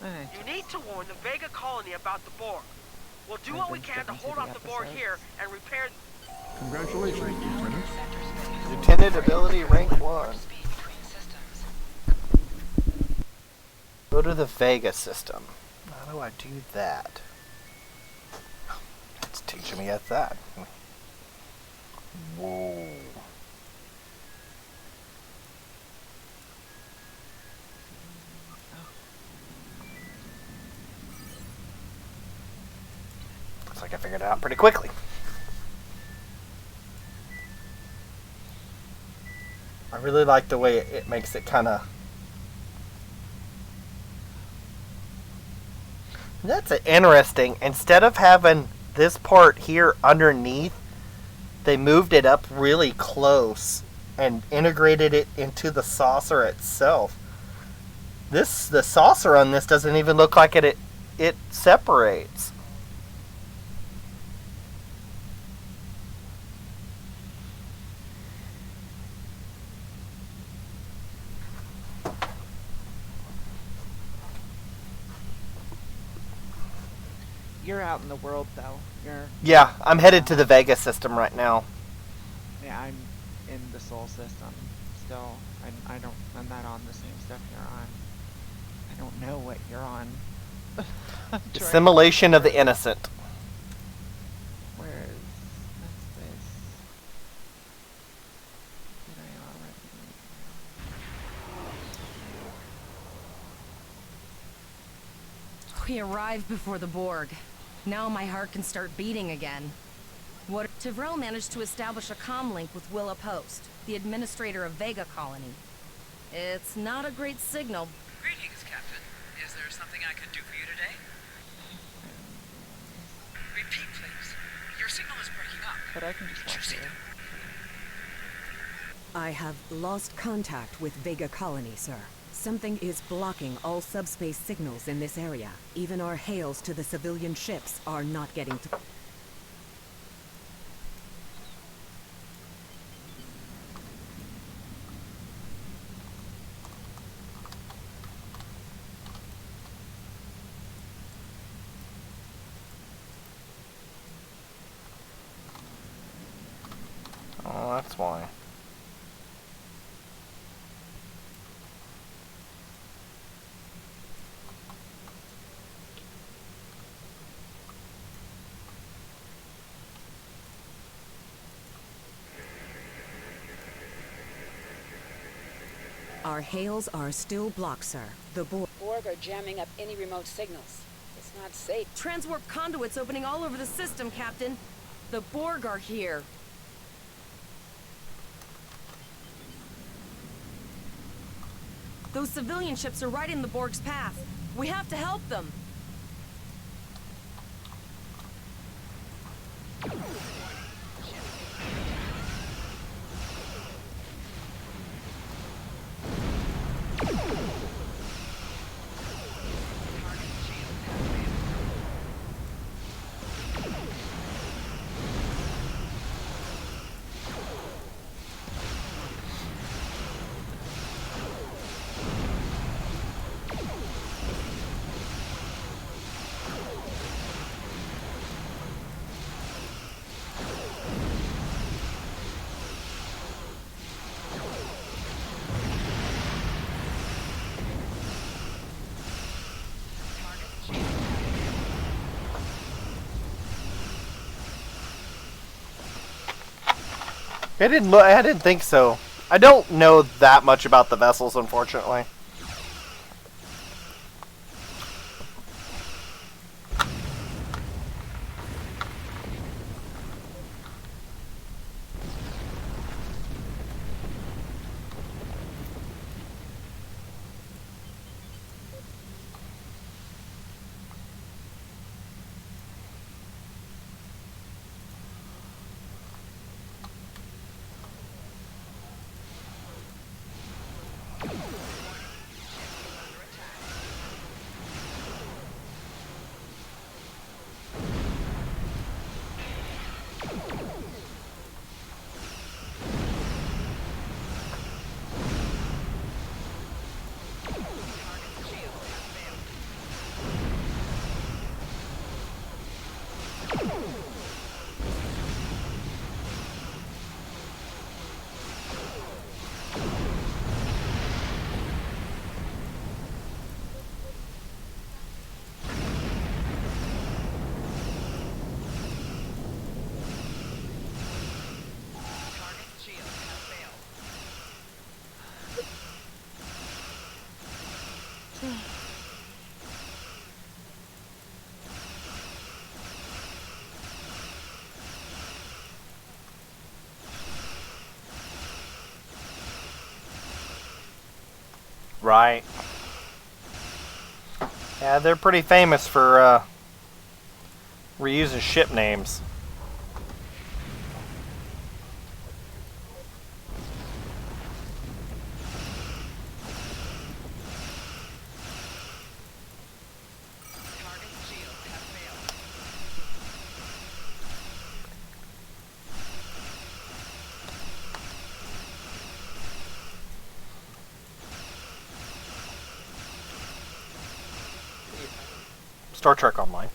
Speaker 10: You need to warn the Vega colony about the Borg. We'll do what we can to hold off the Borg here and repair.
Speaker 3: Congratulations, Lieutenant.
Speaker 1: Lieutenant ability rank 1. Go to the Vega system. How do I do that? It's teaching me at that. Whoa. Looks like I figured it out pretty quickly. I really like the way it makes it kind of... That's interesting. Instead of having this part here underneath, they moved it up really close and integrated it into the saucer itself. The saucer on this doesn't even look like it separates.
Speaker 2: You're out in the world, though.
Speaker 1: Yeah, I'm headed to the Vega system right now.
Speaker 2: Yeah, I'm in the Sol system still. I'm not on the same stuff you're on. I don't know what you're on.
Speaker 1: Assimilation of the Innocent.
Speaker 2: Where is... What's this? Did I already...
Speaker 6: We arrived before the Borg. Now my heart can start beating again. Tivrel managed to establish a comm link with Willa Post, the administrator of Vega Colony. It's not a great signal.
Speaker 18: Greetings, Captain. Is there something I could do for you today? Repeat, please. Your signal is breaking up.
Speaker 2: But I can just watch it.
Speaker 5: I have lost contact with Vega Colony, sir. Something is blocking all subspace signals in this area. Even our hails to the civilian ships are not getting through.
Speaker 1: Oh, that's why.
Speaker 5: Our hails are still blocked, sir. The Borg
Speaker 19: are jamming up any remote signals. It's not safe.
Speaker 6: Transwarp conduits opening all over the system, Captain. The Borg are here. Those civilian ships are right in the Borg's path. We have to help them.
Speaker 1: I didn't think so. I don't know that much about the vessels, unfortunately. Right. Yeah, they're pretty famous for reusing ship names. Star Trek Online.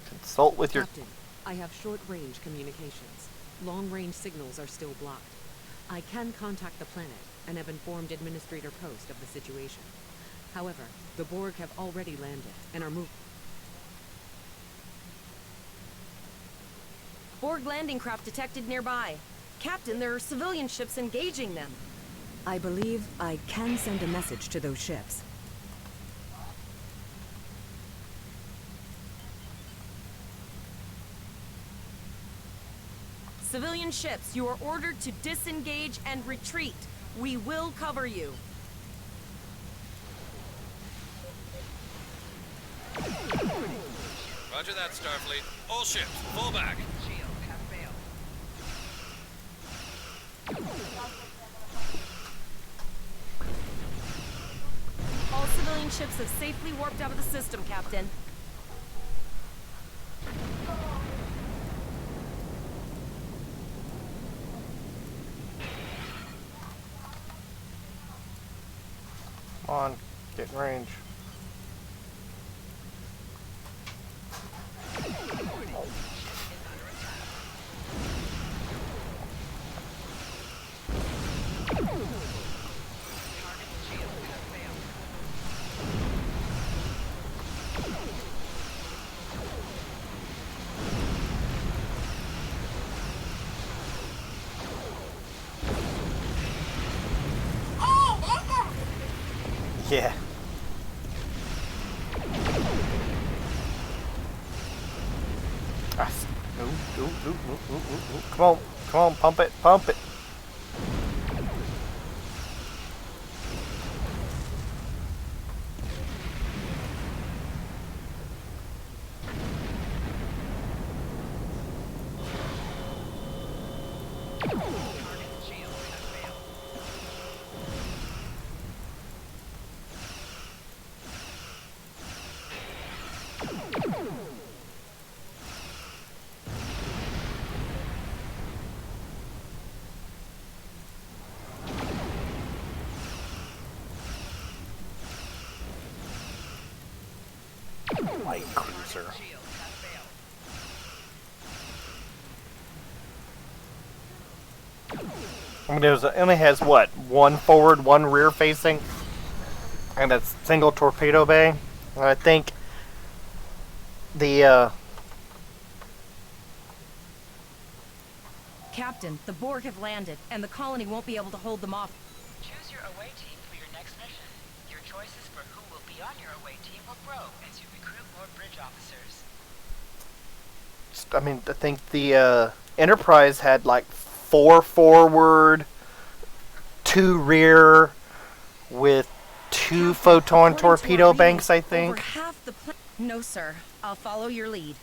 Speaker 1: Consult with your...
Speaker 5: Captain, I have short-range communications. Long-range signals are still blocked. I can contact the planet and have informed Administrator Post of the situation. However, the Borg have already landed and are moving.
Speaker 6: Borg landing craft detected nearby. Captain, there are civilian ships engaging them.
Speaker 5: I believe I can send a message to those ships.
Speaker 6: Civilian ships, you are ordered to disengage and retreat. We will cover you.
Speaker 11: Roger that, Starfleet. All ships, fall back.
Speaker 6: All civilian ships have safely warped out of the system, Captain.
Speaker 1: Come on, get in range. Yeah. Ooh. Come on, pump it. Light cruiser. I mean, it only has what? One forward, one rear facing, and a single torpedo bay. And I think the
Speaker 6: Captain, the Borg have landed, and the colony won't be able to hold them off.
Speaker 4: Choose your away team for your next mission. Your choices for who will be on your away team will grow as you recruit more bridge officers.
Speaker 1: I mean, I think the Enterprise had like 4 forward, 2 rear, with 2 photon torpedo banks, I think.
Speaker 6: Over half the no, sir. I'll follow your lead.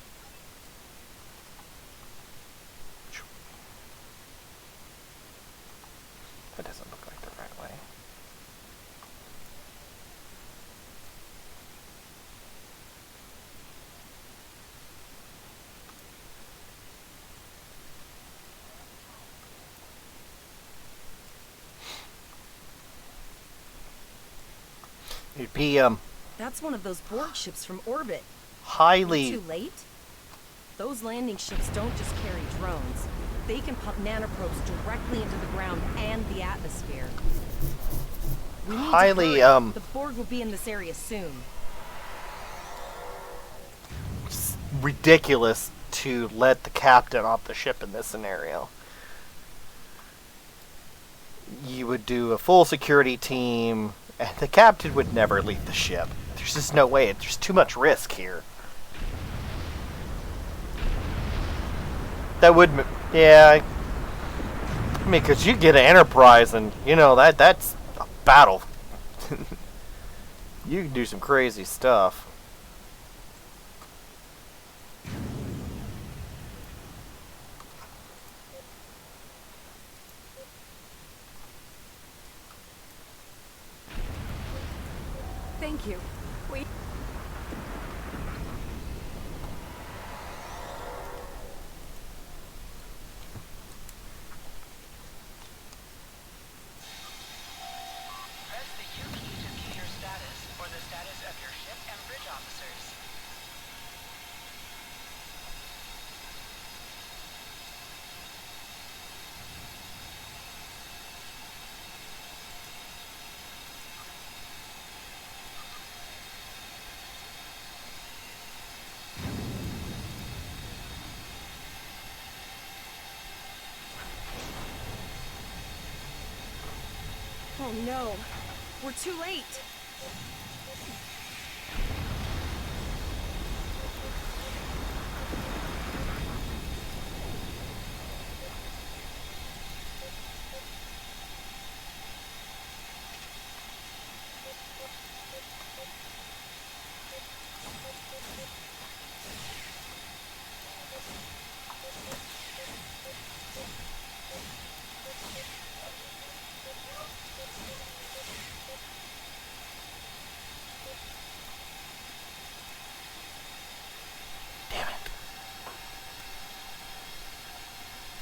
Speaker 1: That doesn't look like the right way. It'd be
Speaker 6: That's one of those Borg ships from orbit.
Speaker 1: highly
Speaker 6: Too late? Those landing ships don't just carry drones. They can pump nanoprobes directly into the ground and the atmosphere. We need
Speaker 1: highly
Speaker 6: to hurry. The Borg will be in this area soon.
Speaker 1: ridiculous to let the captain off the ship in this scenario. You would do a full security team, and the captain would never leave the ship. There's just no way. There's too much risk here. That would, yeah. I mean, because you get an Enterprise, and you know that's a battle. You can do some crazy stuff.
Speaker 6: Thank you. We...
Speaker 4: Press the U key to view your status or the status of your ship and bridge officers.
Speaker 6: Oh no. We're too late.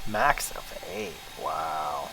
Speaker 1: Max of 8. Wow.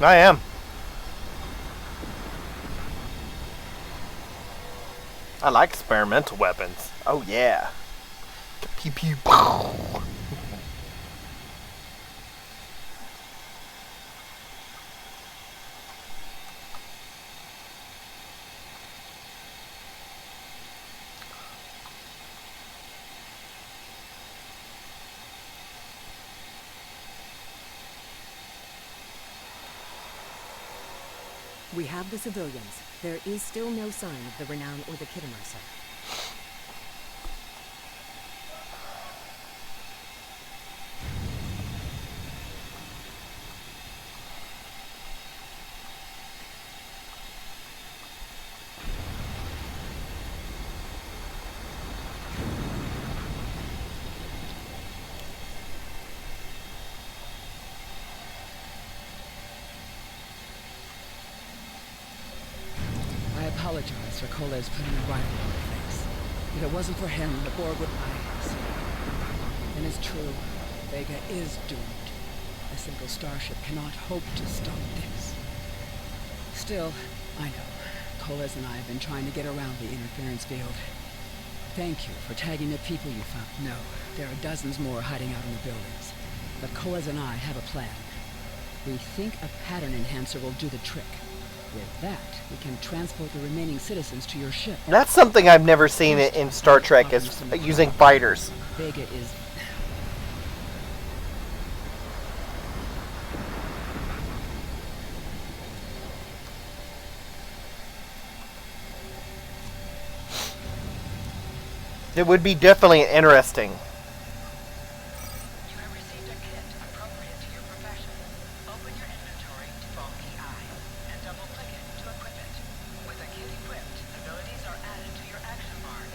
Speaker 1: I am. I like experimental weapons. Oh yeah. Pew pew pow.
Speaker 5: We have the civilians. There is still no sign of the Renown or the Kittimer, sir.
Speaker 19: apologize for Kolev putting a rifle on her face. If it wasn't for him, the Borg would rise. And it's true, Vega is doomed. A single starship cannot hope to stop this. Still, I know. Kolev and I have been trying to get around the interference field. Thank you for tagging the people you found. No, there are dozens more hiding out in the buildings. But Kolev and I have a plan. We think a pattern enhancer will do the trick. With that, we can transport the remaining citizens to your ship.
Speaker 1: That's something I've never seen in Star Trek, is using fighters.
Speaker 19: Vega is...
Speaker 1: It would be definitely interesting.
Speaker 4: You have received a kit appropriate to your profession. Open your inventory to Vault Key I and double-click it to equip it. With a kit equipped, abilities are added to your action bar.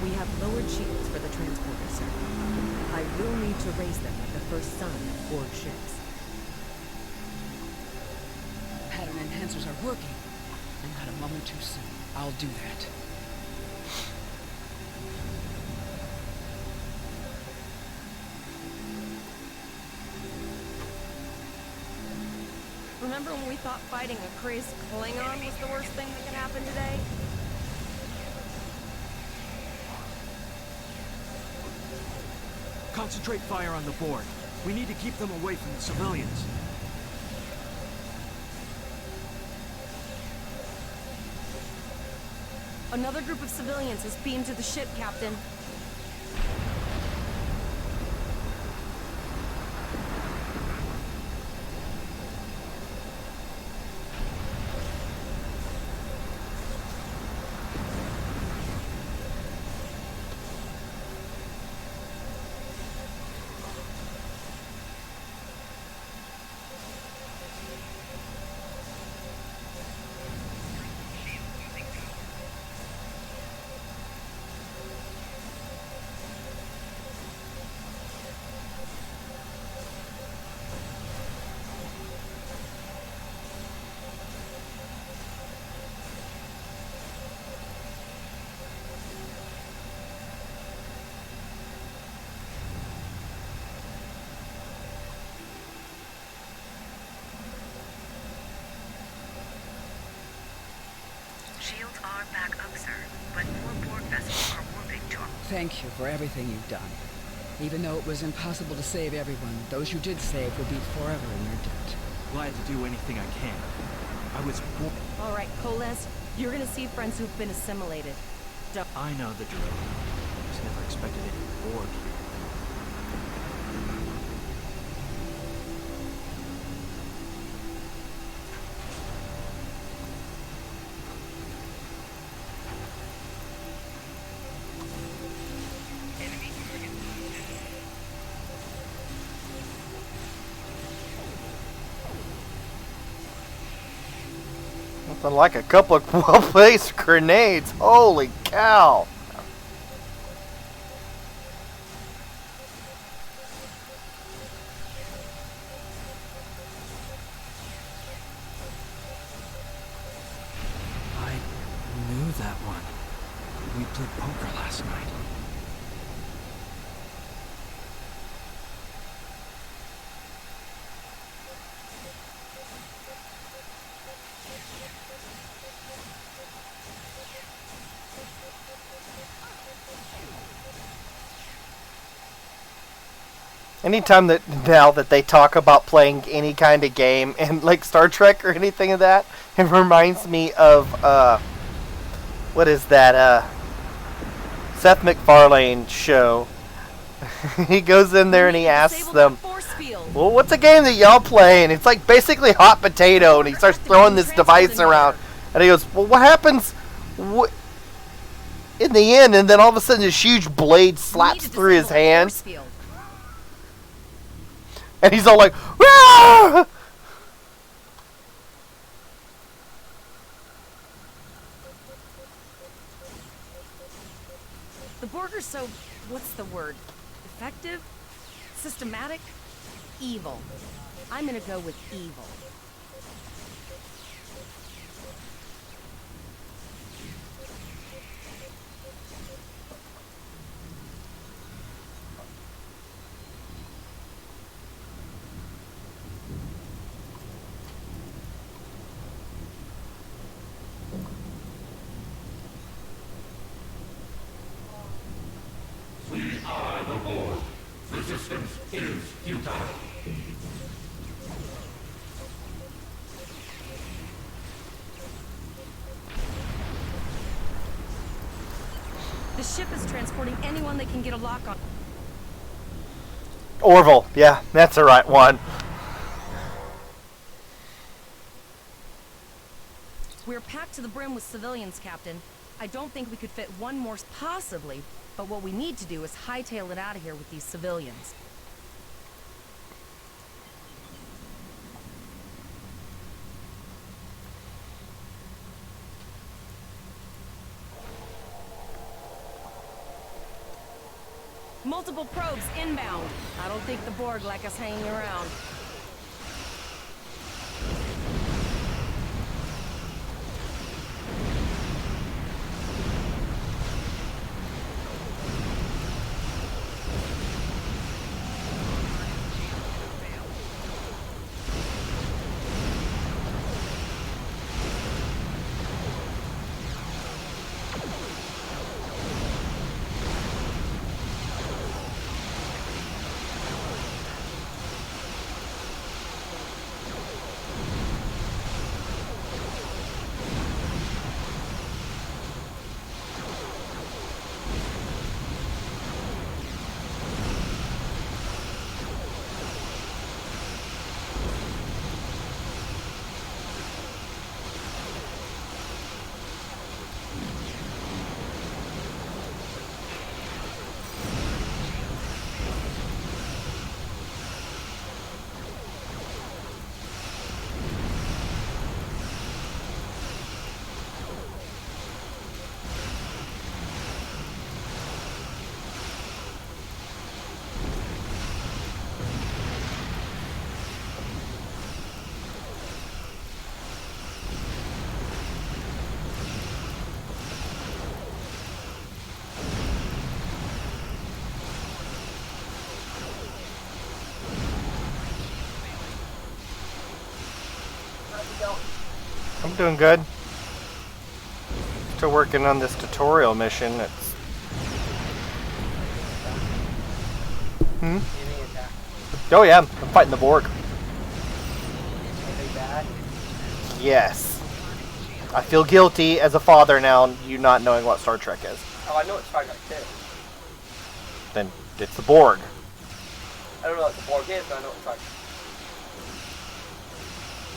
Speaker 5: We have lowered shields for the transporter, sir. I will need to raise them at the first sign of Borg ships.
Speaker 19: Pattern enhancers are working. And not a moment too soon. I'll do that.
Speaker 6: Remember when we thought fighting a crazed Klingon was the worst thing that could happen today?
Speaker 7: Concentrate fire on the Borg. We need to keep them away from the civilians.
Speaker 6: Another group of civilians has beamed to the ship, Captain.
Speaker 4: Shields are back up, sir, but more Borg vessels are warping to them.
Speaker 19: Thank you for everything you've done. Even though it was impossible to save everyone, those you did save will be forever in your debt.
Speaker 7: Glad to do anything I can. I was born...
Speaker 6: All right, Koles, you're gonna see friends who've been assimilated.
Speaker 7: I know the drill. Just never expected any Borg here.
Speaker 1: Nothing like a couple of well-placed grenades. Holy cow.
Speaker 7: I knew that one. We played poker last night.
Speaker 1: Anytime that now that they talk about playing any kind of game and like Star Trek or anything of that, it reminds me of what is that Seth MacFarlane show. He goes in there and he asks them,
Speaker 20: well, what's a game that y'all playing? It's like basically hot potato, and he starts throwing this device around, and he goes, well, what happens in the end? And then all of a sudden this huge blade slaps through his hand, and he's all like, "Rah!"
Speaker 6: The Borg are so, what's the word? Effective? Systematic? Evil. I'm gonna go with evil.
Speaker 13: We are the Borg. Resistance is futile.
Speaker 6: The ship is transporting anyone that can get a lock on.
Speaker 20: Orville, yeah, that's the right one.
Speaker 6: We're packed to the brim with civilians, Captain. I don't think we could fit one more, possibly, but what we need to do is hightail it out of here with these civilians. Multiple probes inbound. I don't think the Borg like us hanging around.
Speaker 20: I'm doing good. Still working on this tutorial mission. It's Oh yeah, I'm fighting the Borg. Yes. I feel guilty as a father now, you not knowing what Star Trek is.
Speaker 21: Oh, I know it's Star Trek too.
Speaker 20: Then it's the Borg.
Speaker 21: I don't know what the Borg is, but I know it's Star Trek.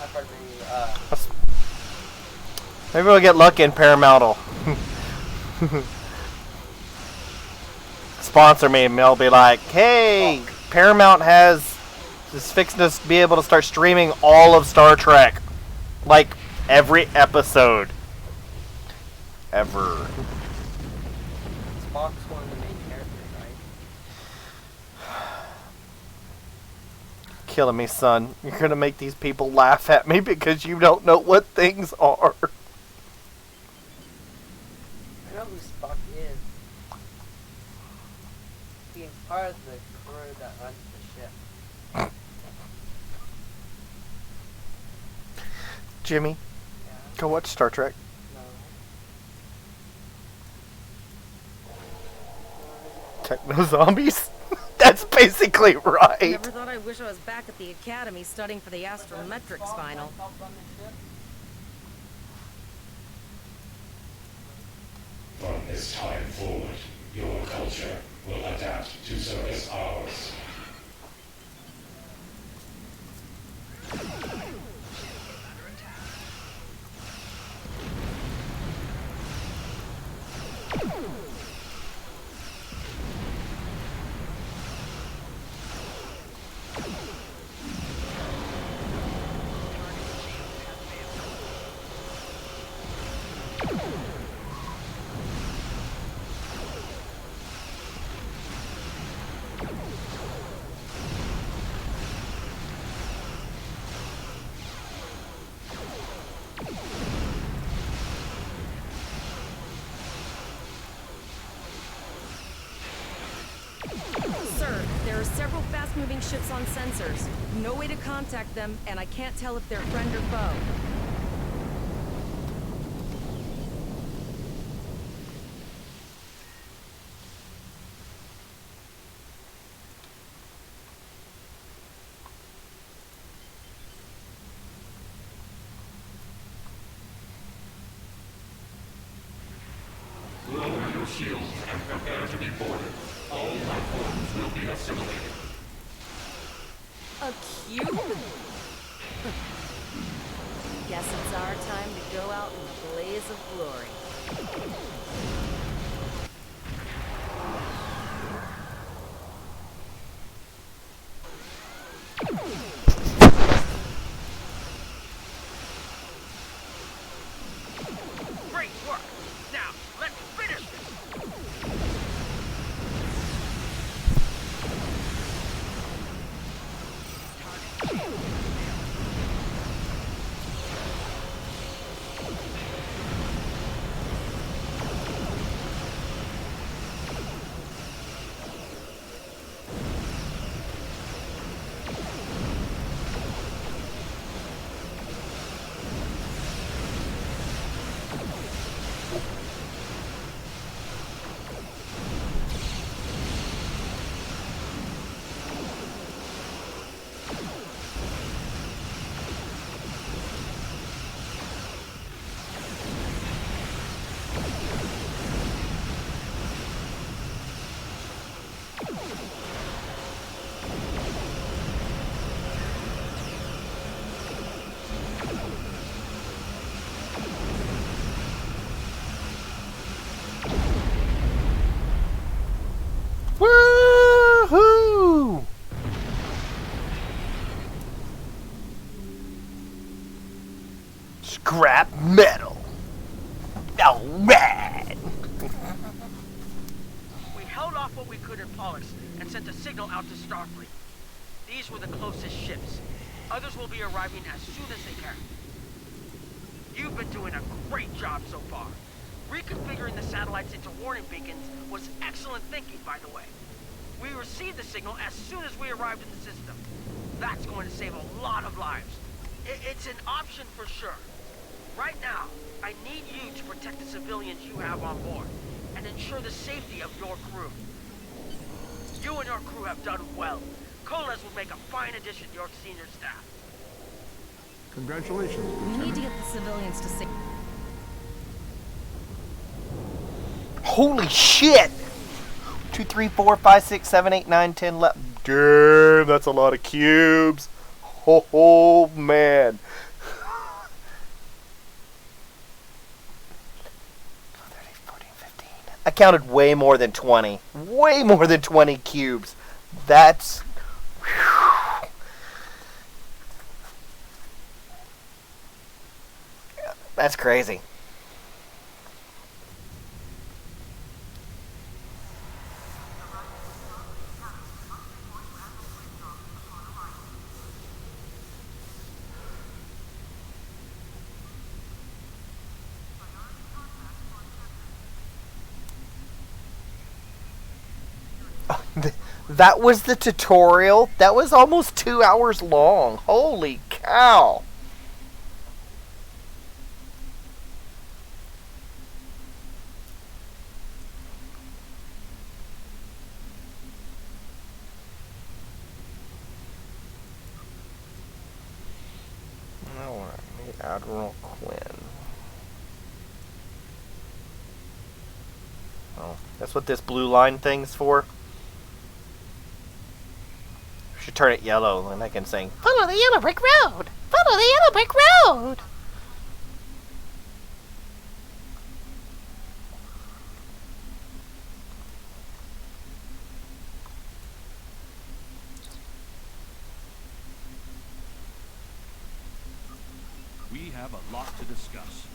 Speaker 21: I've heard
Speaker 20: Maybe we'll get lucky in Paramount. Sponsor me and they'll be like, hey, Paramount is fixing to be able to start streaming all of Star Trek. Like, every episode. Ever.
Speaker 21: Spock's one of the main characters, right?
Speaker 20: Killing me, son. You're gonna make these people laugh at me because you don't know what things are.
Speaker 21: I know who Spock is. He's part of the crew that runs the ship.
Speaker 20: Jimmy, go watch Star Trek. Techno zombies? That's basically right.
Speaker 6: Never thought I wish I was back at the academy studying for the astrometrics final.
Speaker 13: From this time forward, your culture will adapt to service ours.
Speaker 6: There are several fast-moving ships on sensors. No way to contact them, and I can't tell if they're friend or foe.
Speaker 13: Lower your shields and prepare to be boarded. All life forms will be assimilated.
Speaker 6: A cube? Guess it's our time to go out in a blaze of glory.
Speaker 10: Great work! Now, let's finish this!
Speaker 20: Woohoo! Scrap metal. Alright!
Speaker 10: We held off what we could in Pollux and sent a signal out to Starfleet. These were the closest ships. Others will be arriving as soon as they can. You've been doing a great job so far. Reconfiguring the satellites into warning beacons was excellent thinking, by the way. We received the signal as soon as we arrived in the system. That's going to save a lot of lives. It's an option for sure. Right now, I need you to protect the civilians you have on board and ensure the safety of your crew. You and your crew have done well. Koles will make a fine addition to your senior staff.
Speaker 3: Congratulations,
Speaker 6: We
Speaker 3: Lieutenant.
Speaker 6: need to get the civilians to safety.
Speaker 20: Holy shit! 2, 3, 4, 5, 6, 7, 8, 9, 10, 11. Damn, that's a lot of cubes. Oh, man. 13, 14, 15. I counted way more than 20. Way more than 20 cubes. That's... whew. That's crazy. That was the tutorial. That was almost 2 hours long. Holy cow. I want to meet Admiral Quinn. Oh, that's what this blue line thing's for? Should turn it yellow and I can sing, "Follow the yellow brick road! Follow the yellow brick road!"
Speaker 8: We have a lot to discuss.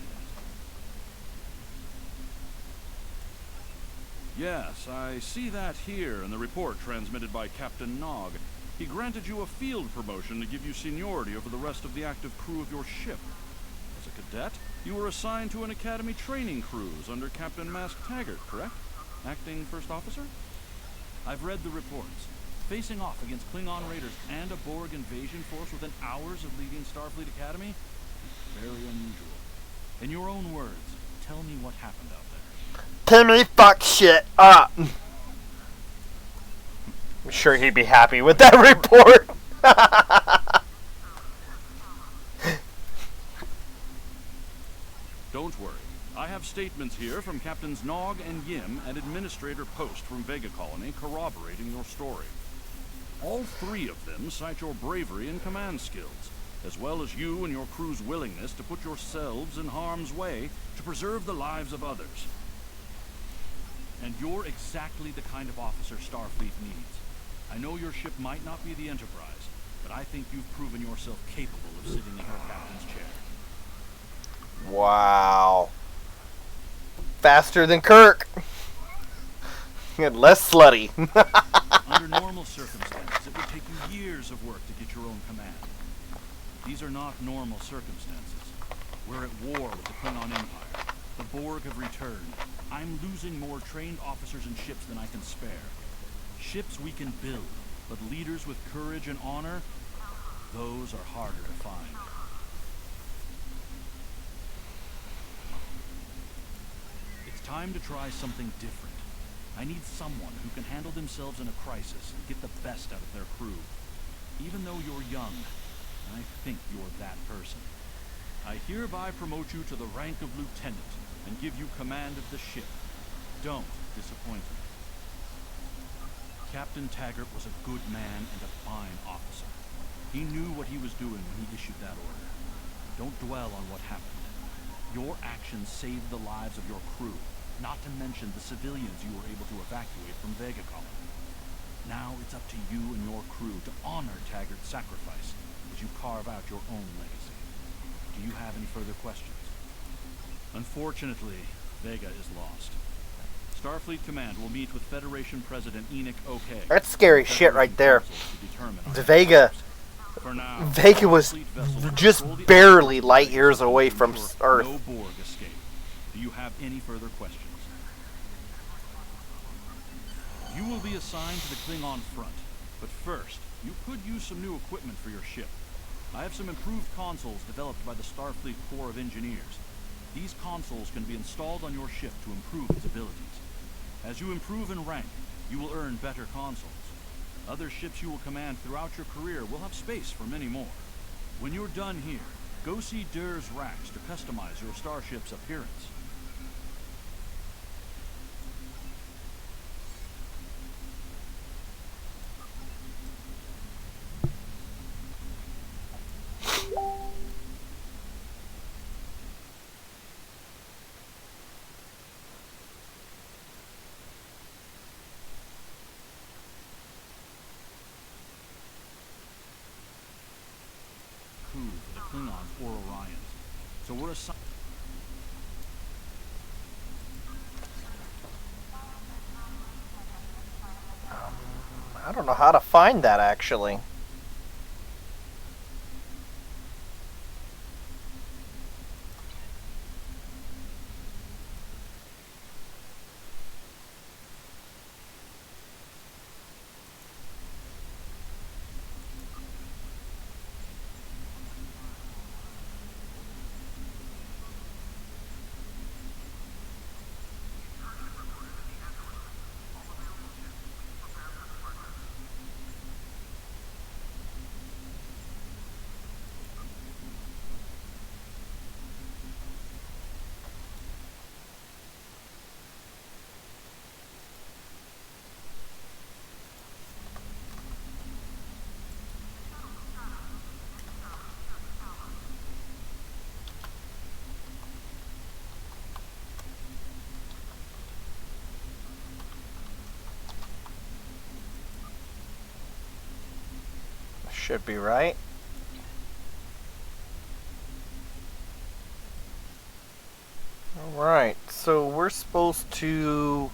Speaker 8: Yes, I see that here in the report transmitted by Captain Nog. He granted you a field promotion to give you seniority over the rest of the active crew of your ship. As a cadet, you were assigned to an academy training cruise under Captain Mask Taggart, correct? Acting first officer? I've read the reports. Facing off against Klingon raiders and a Borg invasion force within hours of leaving Starfleet Academy? Very unusual. In your own words, tell me what happened out there.
Speaker 20: Timmy fuck shit up. I'm sure he'd be happy with that report.
Speaker 8: Don't worry. I have statements here from Captains Nog and Yim and Administrator Post from Vega Colony corroborating your story. All three of them cite your bravery and command skills, as well as you and your crew's willingness to put yourselves in harm's way to preserve the lives of others. And you're exactly the kind of officer Starfleet needs. I know your ship might not be the Enterprise, but I think you've proven yourself capable of sitting in her captain's chair.
Speaker 20: Wow. Faster than Kirk. And less slutty.
Speaker 8: Under normal circumstances, it would take you years of work to get your own command. These are not normal circumstances. We're at war with the Klingon Empire. The Borg have returned. I'm losing more trained officers and ships than I can spare. Ships we can build, but leaders with courage and honor, those are harder to find. It's time to try something different. I need someone who can handle themselves in a crisis and get the best out of their crew. Even though you're young, I think you're that person. I hereby promote you to the rank of lieutenant and give you command of the ship. Don't disappoint me. Captain Taggart was a good man and a fine officer. He knew what he was doing when he issued that order. Don't dwell on what happened. Your actions saved the lives of your crew, not to mention the civilians you were able to evacuate from Vega Colony. Now it's up to you and your crew to honor Taggart's sacrifice as you carve out your own legacy. Do you have any further questions? Unfortunately, Vega is lost. Starfleet Command will meet with Federation President Enoch O'Kay.
Speaker 20: That's scary shit right there. The Vega was just barely light years away from Earth.
Speaker 8: No Borg escape. Do you have any further questions? You will be assigned to the Klingon front, but first, you could use some new equipment for your ship. I have some improved consoles developed by the Starfleet Corps of Engineers. These consoles can be installed on your ship to improve its abilities. As you improve in rank, you will earn better consoles. Other ships you will command throughout your career will have space for many more. When you're done here, go see Dur's racks to customize your starship's appearance. For the Klingons or Orions. So we're assigned.
Speaker 20: I don't know how to find that actually. Should be right. Alright, so we're supposed to...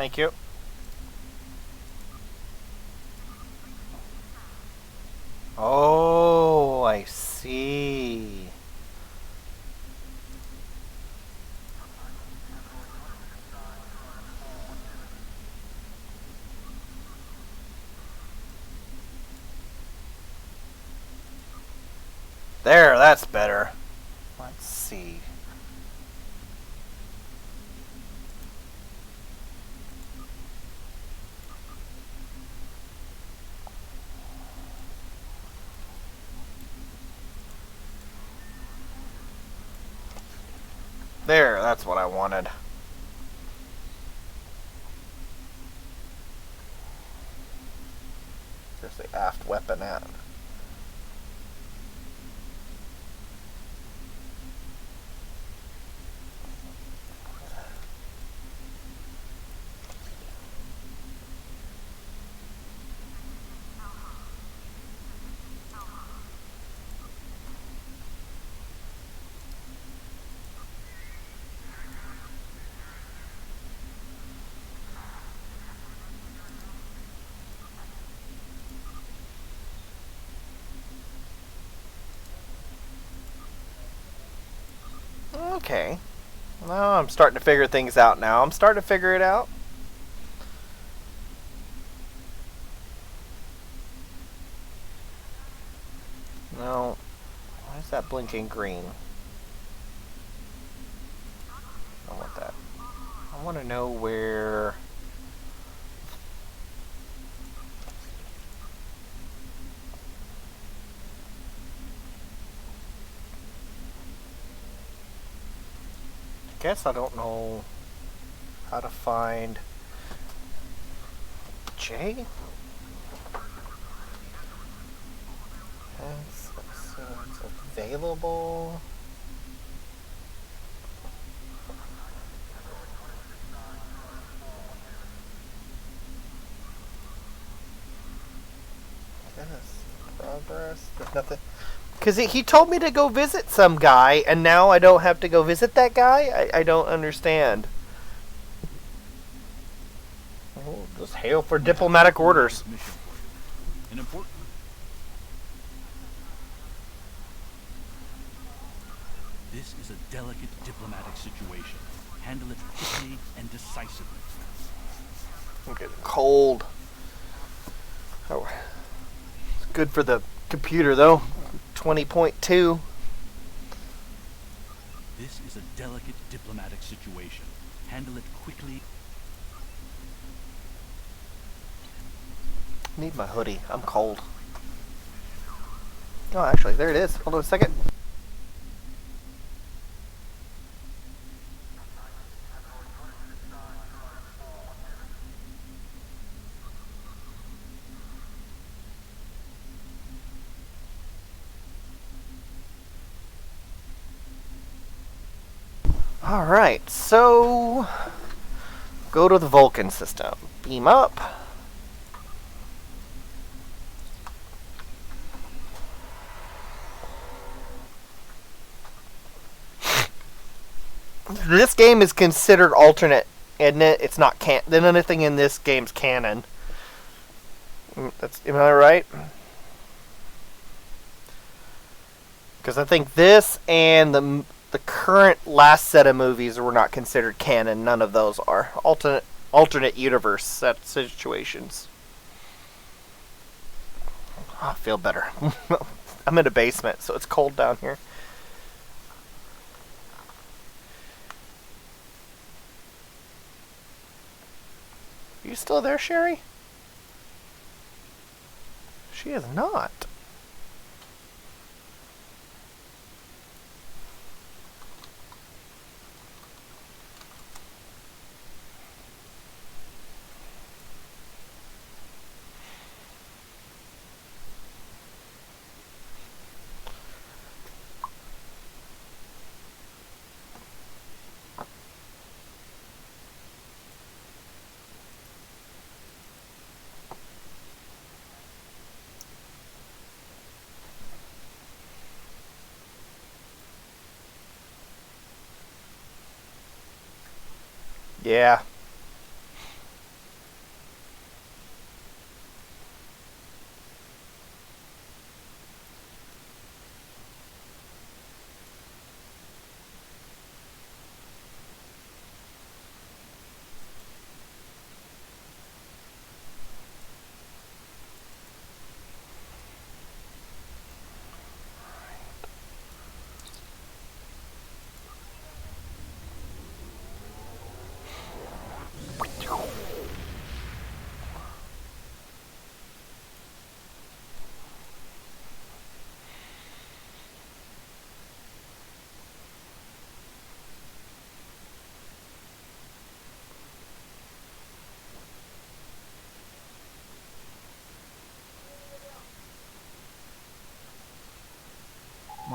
Speaker 20: Thank you. Oh, I see. There, that's better. Let's see. There, that's what I wanted. There's the aft weapon at. Okay. Well, I'm starting to figure things out now. I'm starting to figure it out. No. Why is that blinking green? I want that. I want to know where... Guess I don't know how to find J. Yes, let's see what's available. Yes, progress. There's nothing. Because he told me to go visit some guy, and now I don't have to go visit that guy? I don't understand. Oh, just hail for diplomatic orders.
Speaker 8: An important... This is a delicate diplomatic situation. Handle it quickly and decisively.
Speaker 20: I'm getting cold. Oh, it's good for the computer, though. 20.2.
Speaker 8: This is a delicate diplomatic situation. Handle it quickly.
Speaker 20: Need my hoodie. I'm cold. Oh, actually, there it is. Hold on a second. Alright, so go to the Vulcan system. Beam up. This game is considered alternate, isn't it? It's not then anything in this game's canon. Am I right? Because I think this and the current last set of movies were not considered canon. None of those are alternate universe set situations. Oh, I feel better. I'm in a basement, so it's cold down here. Are you still there, Sherry? She is not. Yeah.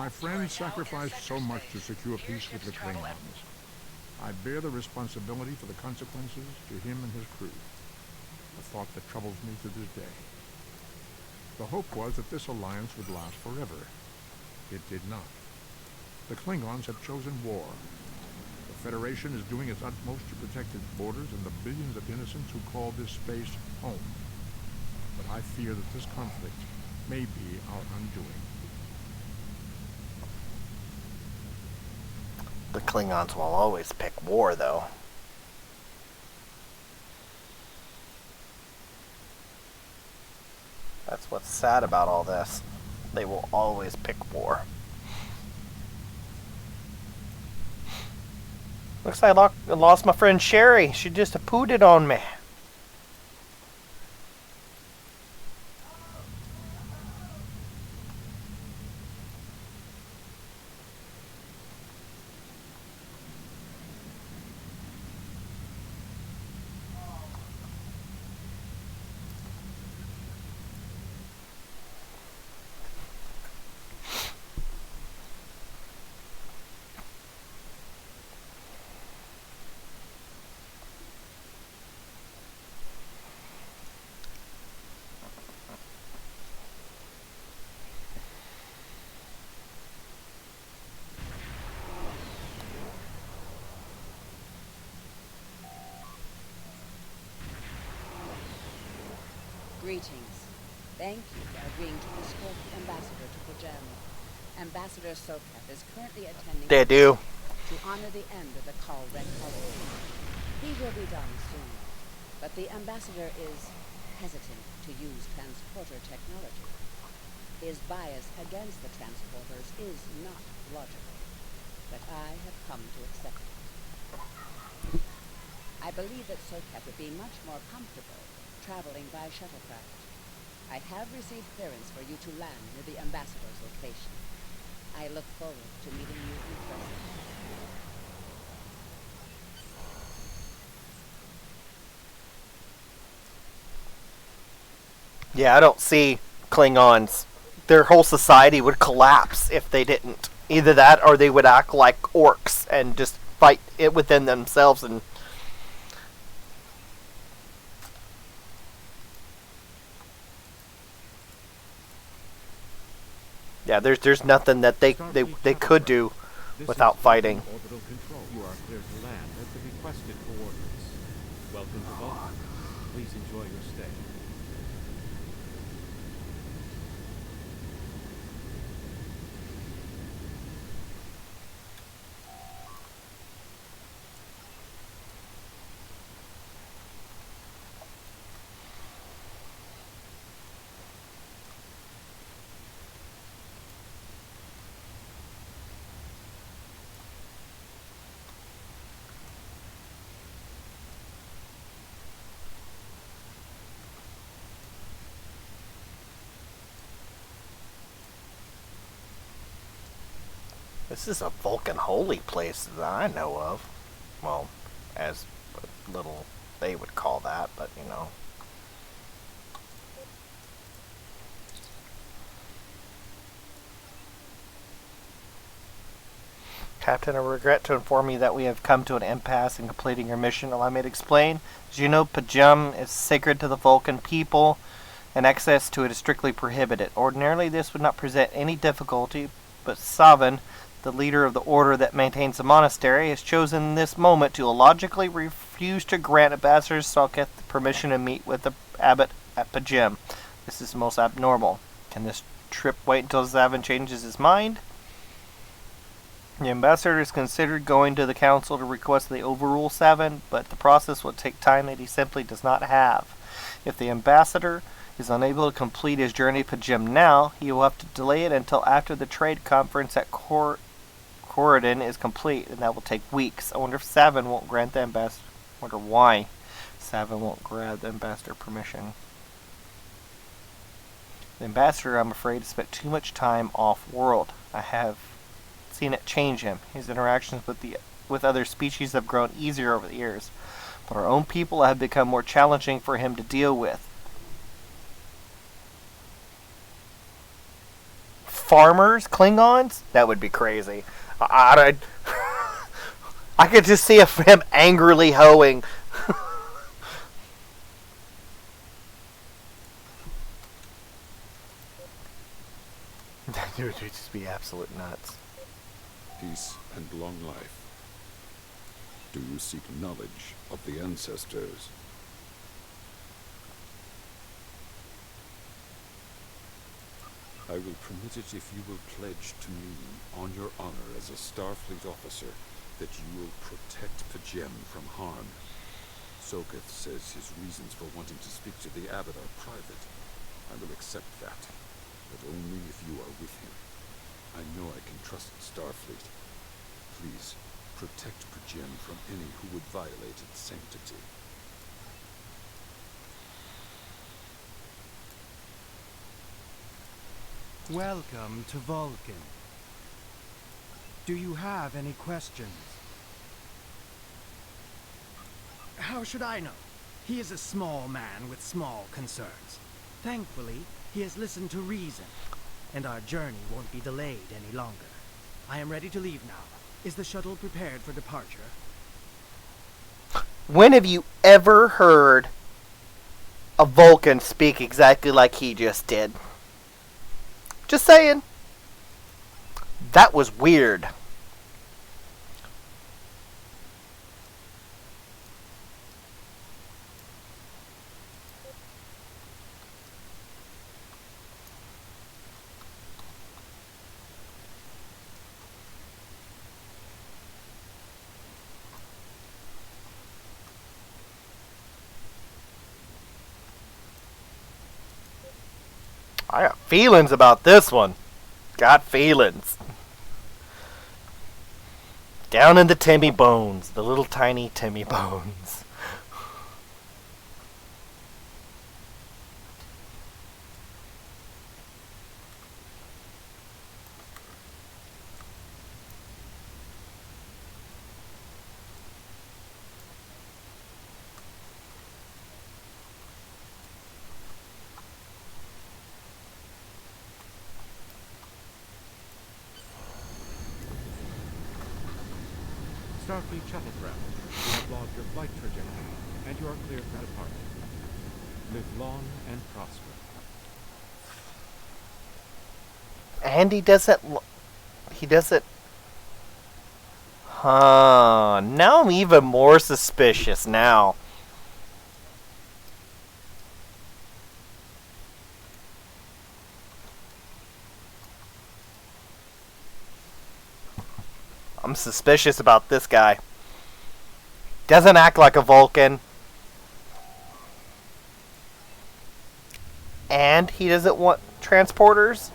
Speaker 3: My friend sacrificed so much to secure peace with the Klingons. I bear the responsibility for the consequences to him and his crew. A thought that troubles me to this day. The hope was that this alliance would last forever. It did not. The Klingons have chosen war. The Federation is doing its utmost to protect its borders and the billions of innocents who call this space home. But I fear that this conflict may be our undoing.
Speaker 20: The Klingons will always pick war, though. That's what's sad about all this. They will always pick war. Looks like I lost my friend Sherry. She just pooted on me.
Speaker 14: Greetings. Thank you for agreeing to escort the ambassador to Pajam. Ambassador Sokat is currently attending
Speaker 20: They do.
Speaker 14: to honor the end of the Khal Red holiday. He will be done soon, but the ambassador is hesitant to use transporter technology. His bias against the transporters is not logical, but I have come to accept it. I believe that Sokat would be much more comfortable traveling by shuttlecraft. I have received clearance for you to land near the ambassador's location. I look forward to meeting you in person.
Speaker 20: Yeah, I don't see Klingons. Their whole society would collapse if they didn't. Either that or they would act like orcs and just fight it within themselves and yeah, there's nothing that they could do without fighting.
Speaker 22: Orbital control. You are clear to land at the requested coordinates. Welcome to Vulcan. Please enjoy your stay.
Speaker 20: This is a Vulcan holy place that I know of. Well, as little they would call that, but you know. Captain, I regret to inform you that we have come to an impasse in completing your mission. Allow me to explain. As you know, Pajam is sacred to the Vulcan people, and access to it is strictly prohibited. Ordinarily, this would not present any difficulty, but Savan, the leader of the order that maintains the monastery, has chosen this moment to illogically refuse to grant Ambassador Sokat the permission to meet with the abbot at Pajam. This is most abnormal. Can this trip wait until Savan changes his mind? The ambassador has considered going to the council to request they overrule Savan, but the process will take time that he simply does not have. If the ambassador is unable to complete his journey to Pajam now, he will have to delay it until after the trade conference at Corridon is complete, and that will take weeks. I wonder if Savan won't grant the ambassador. I wonder why Savan won't grant the ambassador permission. The ambassador, I'm afraid, has spent too much time off-world. I have seen it change him. His interactions with other species have grown easier over the years, but our own people have become more challenging for him to deal with. farmers, Klingons? That would be crazy. I could just see him angrily hoeing. That would just be absolute nuts.
Speaker 9: Peace and long life. Do you seek knowledge of the ancestors? I will permit it if you will pledge to me, on your honor as a Starfleet officer, that you will protect P'Jem from harm. Sokath says his reasons for wanting to speak to the Abbot are private. I will accept that, but only if you are with him. I know I can trust Starfleet. Please, protect P'Jem from any who would violate its sanctity.
Speaker 12: Welcome to Vulcan. Do you have any questions? How should I know? He is a small man with small concerns. Thankfully, he has listened to reason, and our journey won't be delayed any longer. I am ready to leave now. Is the shuttle prepared for departure?
Speaker 20: When have you ever heard a Vulcan speak exactly like he just did? Just saying. That was weird. I got feelings about this one. Got feelings. Down in the Timmy Bones. The little tiny Timmy Bones.
Speaker 22: Starfleet shuttlecraft, you have logged your flight trajectory, and you are clear for departure. Live long and prosper.
Speaker 20: And he doesn't... Huh. Now I'm even more suspicious now. I'm suspicious about this guy. Doesn't act like a Vulcan. And he doesn't want transporters.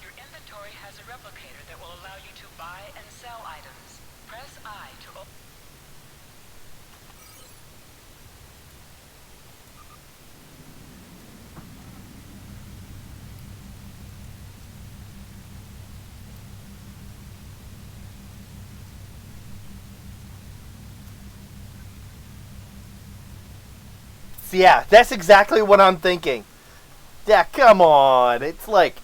Speaker 4: Your inventory has a replicator that will allow you to buy and sell items. Press I to open.
Speaker 20: Yeah, that's exactly what I'm thinking. Yeah, come on. It's like,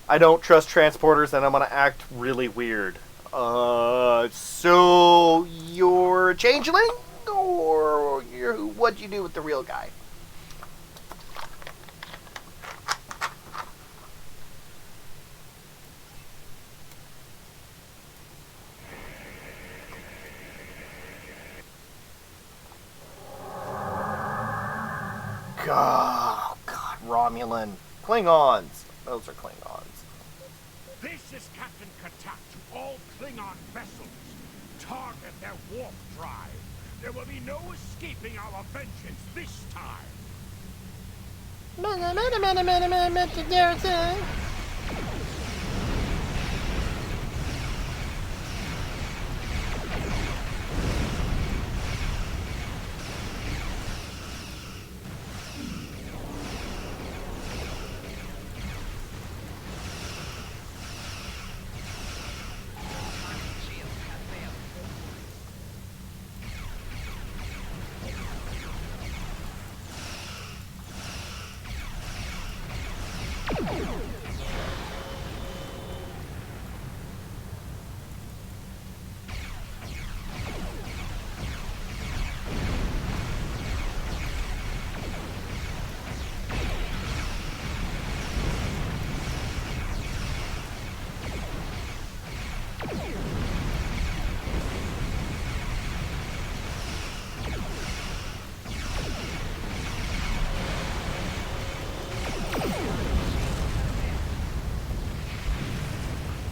Speaker 20: I don't trust transporters and I'm going to act really weird. So you're a changeling? Or what'd you do with the real guy? God, Romulan. Klingons. Those are Klingons.
Speaker 13: This is Captain Katak to all Klingon vessels. Target their warp drive. There will be no escaping our vengeance this time.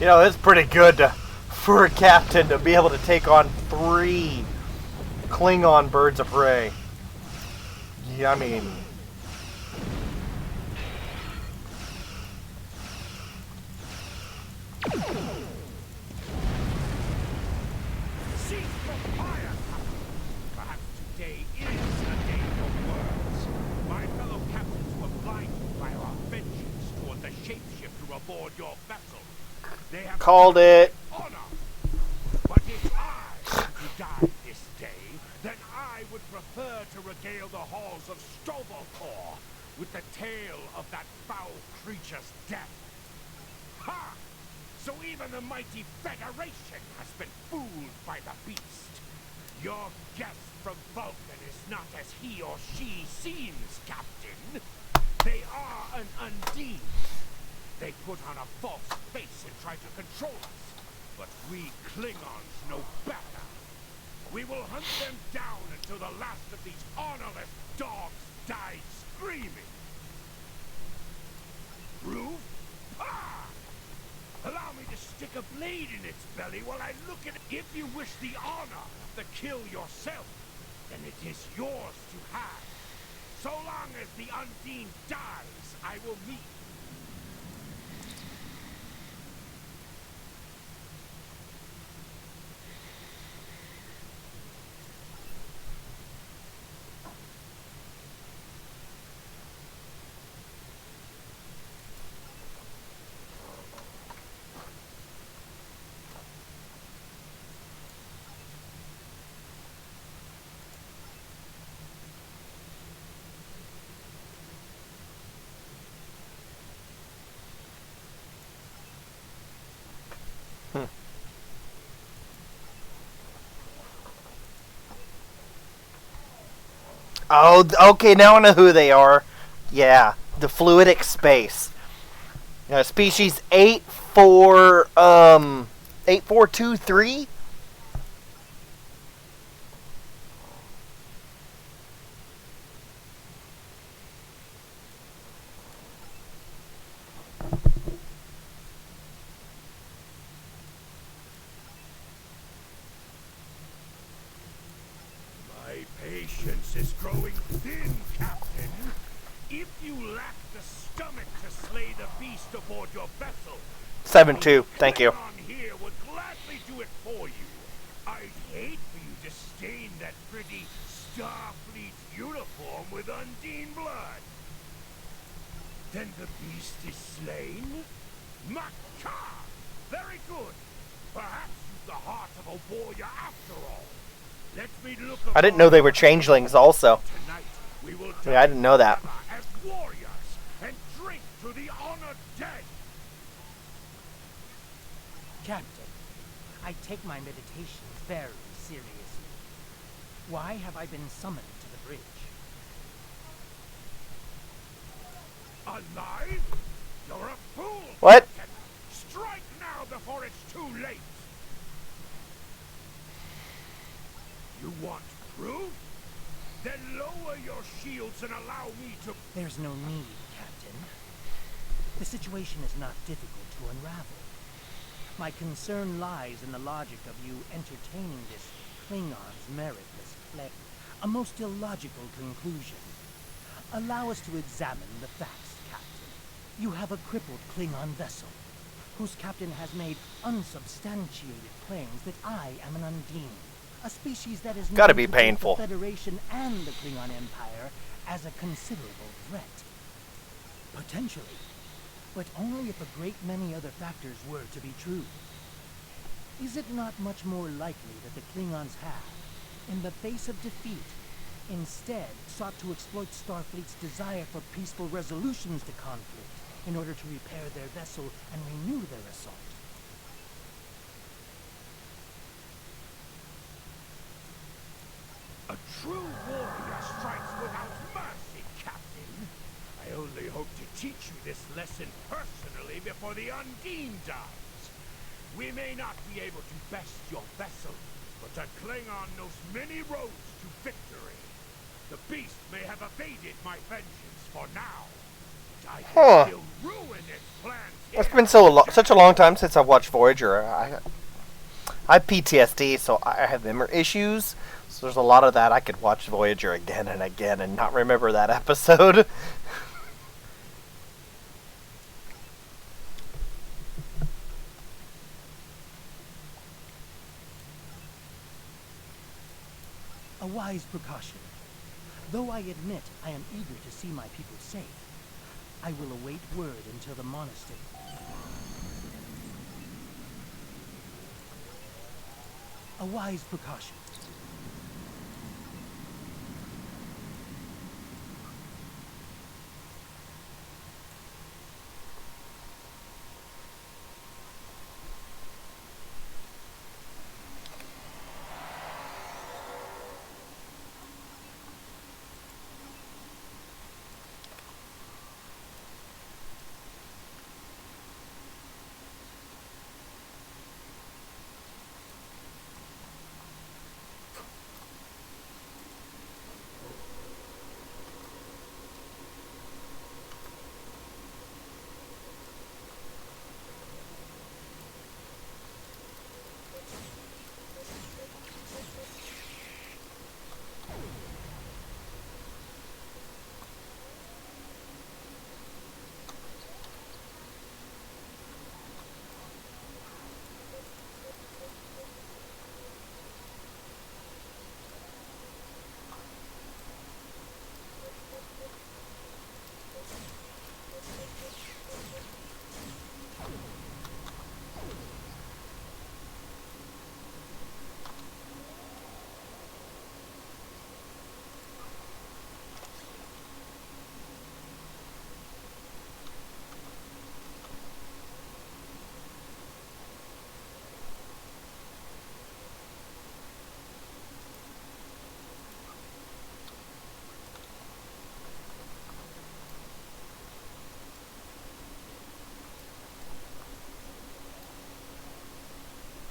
Speaker 20: You know, it's pretty good for a captain to be able to take on 3 Klingon birds of prey. Yeah, I mean...
Speaker 13: Cease the fire! Perhaps today is a day for words. My fellow captains were blinded by our vengeance toward the shapeshifter aboard your vessel. They have
Speaker 20: called it.
Speaker 13: honor. But if I were to die this day, then I would prefer to regale the halls of Strovalkor with the tale of that foul creature's death. Ha! So even the mighty Federation has been fooled by the beast. Your guest from Vulcan is not as he or she seems, Captain. They are an Undine. They put on a false face and try to control us. But we Klingons know better. We will hunt them down until the last of these honorless dogs dies screaming. Proof? Ah! Allow me to stick a blade in its belly while I look at it. If you wish the honor of the kill yourself, then it is yours to have. So long as the Undine dies, I will meet.
Speaker 20: Oh, okay, now I know who they are. Yeah, the fluidic space. Species 8423?
Speaker 13: My patience is growing thin, Captain. If you lack the stomach to slay the beast aboard your vessel,
Speaker 20: 7-2, thank you.
Speaker 13: Klingon here would gladly do it for you. I'd hate for you to stain that pretty Starfleet uniform with Undine blood. Then the beast is slain? Makar! Very good. Perhaps you've the heart of a warrior after all. Let me look.
Speaker 20: I didn't know they were changelings also.
Speaker 13: Tonight we will
Speaker 20: Yeah, I didn't know that.
Speaker 13: as warriors and drink to the honored dead.
Speaker 12: Captain, I take my meditations very seriously. Why have I been summoned to the bridge?
Speaker 13: Alive? You're a fool!
Speaker 20: What?
Speaker 13: Captain. Strike now before it's too late! You want proof? Then lower your shields and allow me to...
Speaker 12: There's no need, Captain. The situation is not difficult to unravel. My concern lies in the logic of you entertaining this Klingon's meritless claim. A most illogical conclusion. Allow us to examine the facts, Captain. You have a crippled Klingon vessel, whose captain has made unsubstantiated claims that I am an Undine, a species that is
Speaker 20: Gotta
Speaker 12: known
Speaker 20: be
Speaker 12: to both
Speaker 20: painful.
Speaker 12: the Federation and the Klingon Empire as a considerable threat. Potentially, but only if a great many other factors were to be true. Is it not much more likely that the Klingons have, in the face of defeat, instead sought to exploit Starfleet's desire for peaceful resolutions to conflict in order to repair their vessel and renew their assault?
Speaker 13: A true warrior strikes without mercy, Captain. I only hope to teach you this lesson personally before the Undine dies. We may not be able to best your vessel, but a Klingon knows many roads to victory. The beast may have evaded my vengeance for now.
Speaker 20: Huh. It's been such a long time since I've watched Voyager. I have PTSD, so I have memory issues. So there's a lot of that. I could watch Voyager again and again and not remember that episode.
Speaker 12: A wise precaution. Though I admit I am eager to see my people safe, I will await word until the monastery. A wise precaution.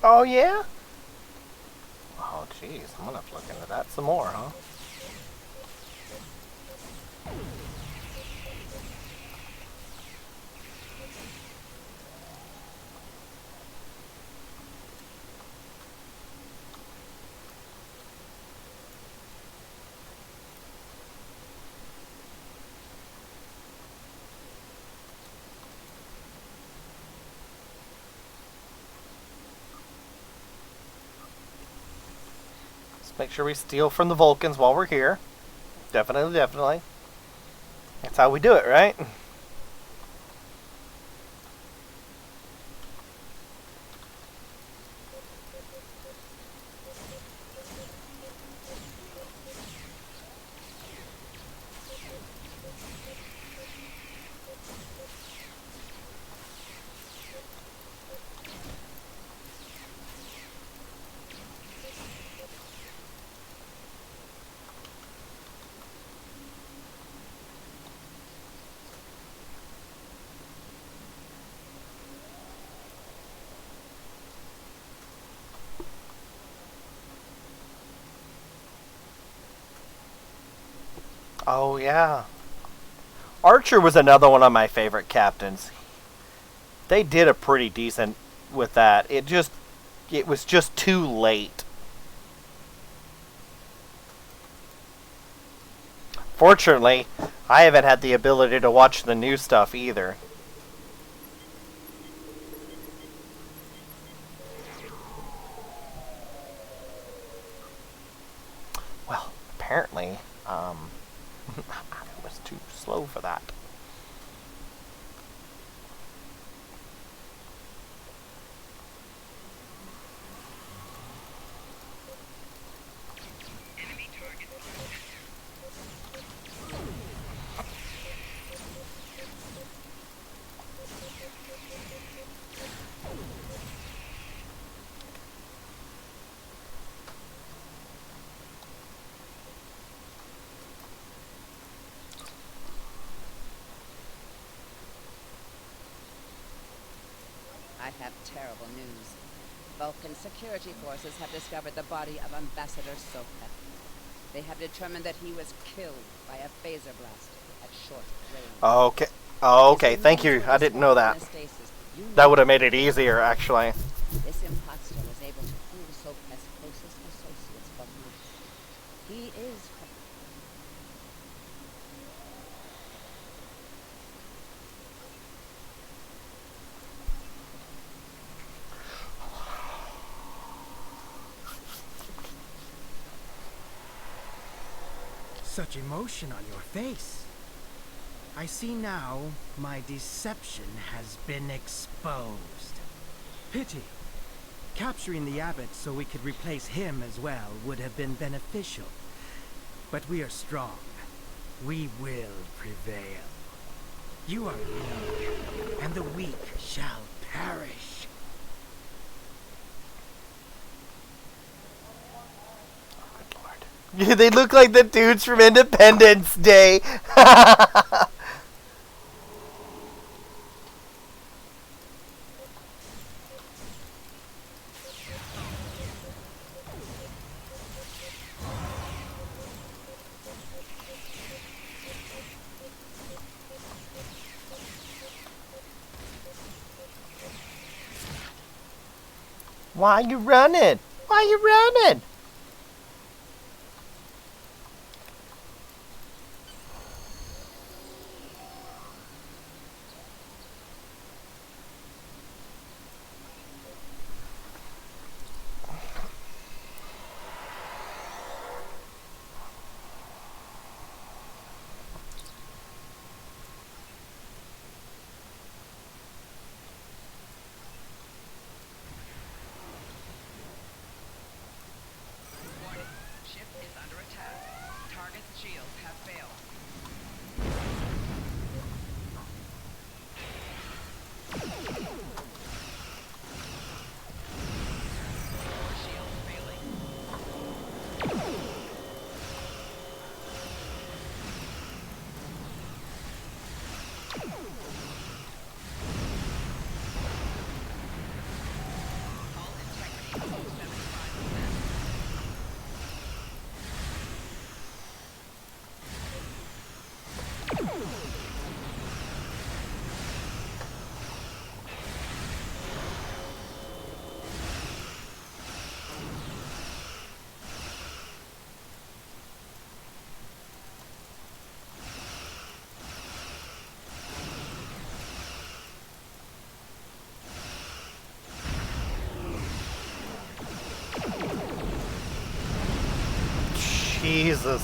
Speaker 20: Oh, yeah? Oh, jeez. I'm gonna have to look into that some more, huh? Make sure we steal from the Vulcans while we're here. Definitely, definitely. That's how we do it, right? Oh, yeah. Archer was another one of my favorite captains. They did a pretty decent with that. It was just too late. Fortunately, I haven't had the ability to watch the new stuff either. Well, apparently, it was too slow for that.
Speaker 14: I have terrible news. Vulcan security forces have discovered the body of Ambassador Soka. They have determined that he was killed by a phaser blast at short range.
Speaker 20: Okay. Oh, okay. Thank you. I didn't know that. That would have made it easier, actually.
Speaker 14: This impostor was able to fool Soph's closest associates for money. He is...
Speaker 12: Such emotion on your face. I see now my deception has been exposed. Pity. Capturing the abbot so we could replace him as well would have been beneficial. But we are strong. We will prevail. You are weak, and the weak shall perish.
Speaker 20: They look like the dudes from Independence Day. Why are you running? Why are you running?
Speaker 18: Ship is under attack. Target's shields have failed. Shields failing. Hull integrity below 75%.
Speaker 20: Jesus.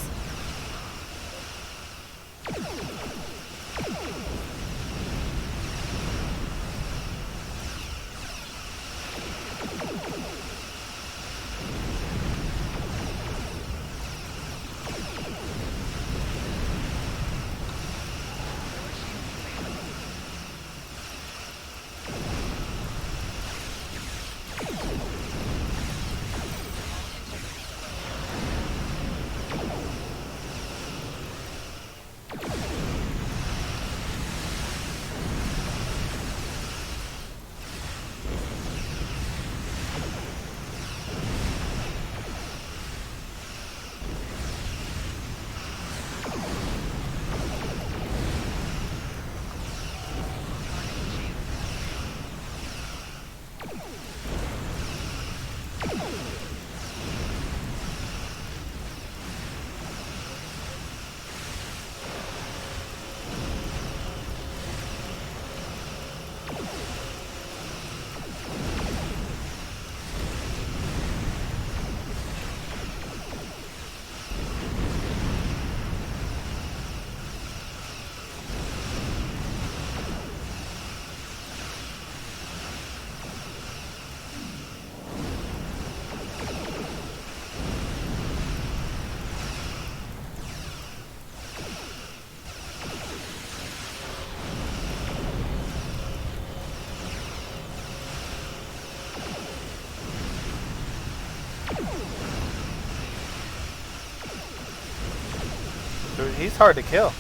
Speaker 20: Dude, he's hard to kill.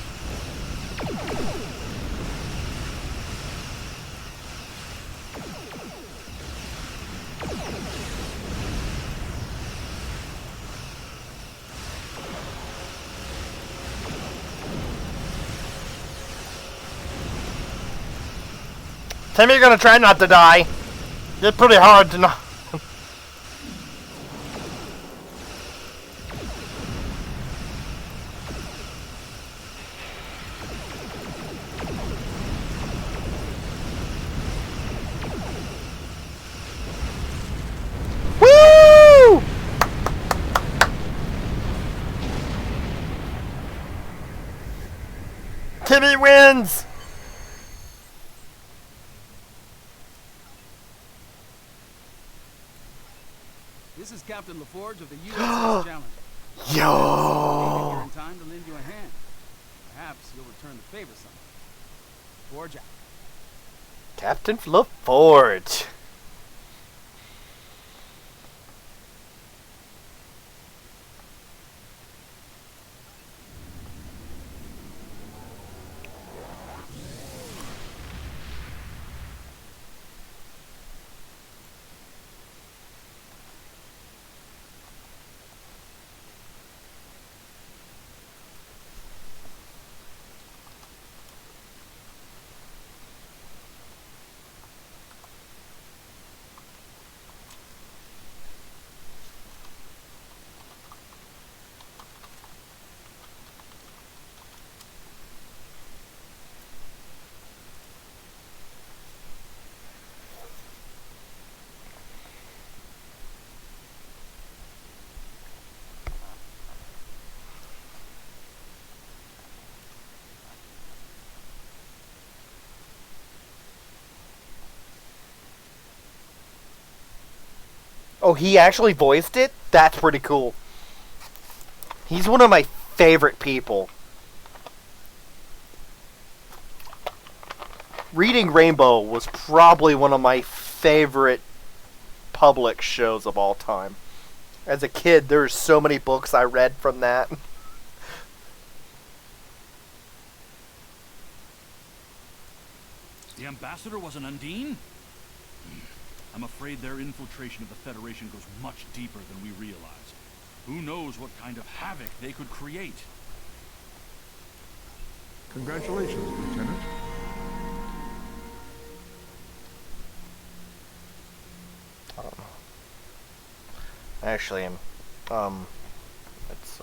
Speaker 1: Timmy, you're gonna try not to die. It's pretty hard to not. Woo! Timmy wins!
Speaker 15: This is Captain LaForge of the USS Challenger.
Speaker 1: Yo!
Speaker 15: Here in time to lend you a hand. Perhaps you'll return the favor someday. Forge out.
Speaker 1: Captain LaForge. Oh, he actually voiced it? That's pretty cool. He's one of my favorite people. Reading Rainbow was probably one of my favorite public shows of all time. As a kid, there's so many books I read from that.
Speaker 8: The ambassador was an Undine? I'm afraid their infiltration of the Federation goes much deeper than we realize. Who knows what kind of havoc they could create?
Speaker 3: Congratulations, Lieutenant.
Speaker 1: Actually, it's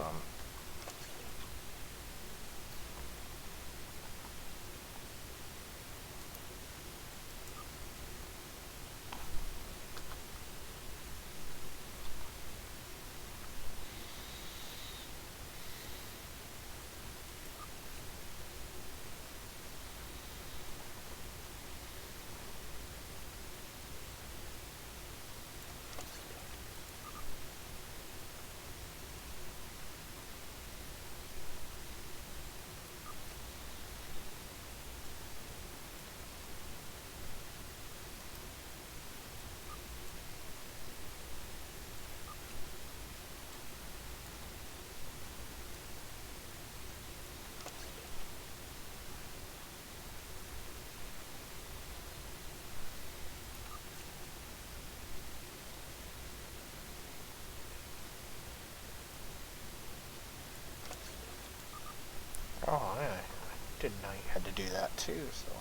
Speaker 1: oh, yeah, I didn't know you had to do that too, so.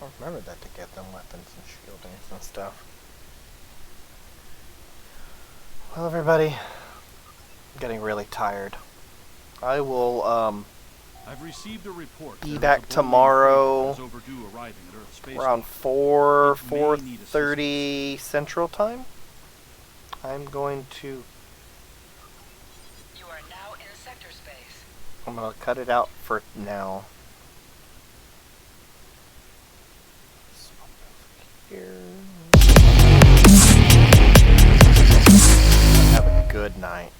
Speaker 1: I remember that to get them weapons and shieldings and stuff. Well, everybody, I'm getting really tired. I will,
Speaker 8: I've received a report
Speaker 1: be back tomorrow around 4:30 Central Time. I'm going to...
Speaker 4: You are now in sector space.
Speaker 1: I'm going to cut it out for now. Here. Have a good night.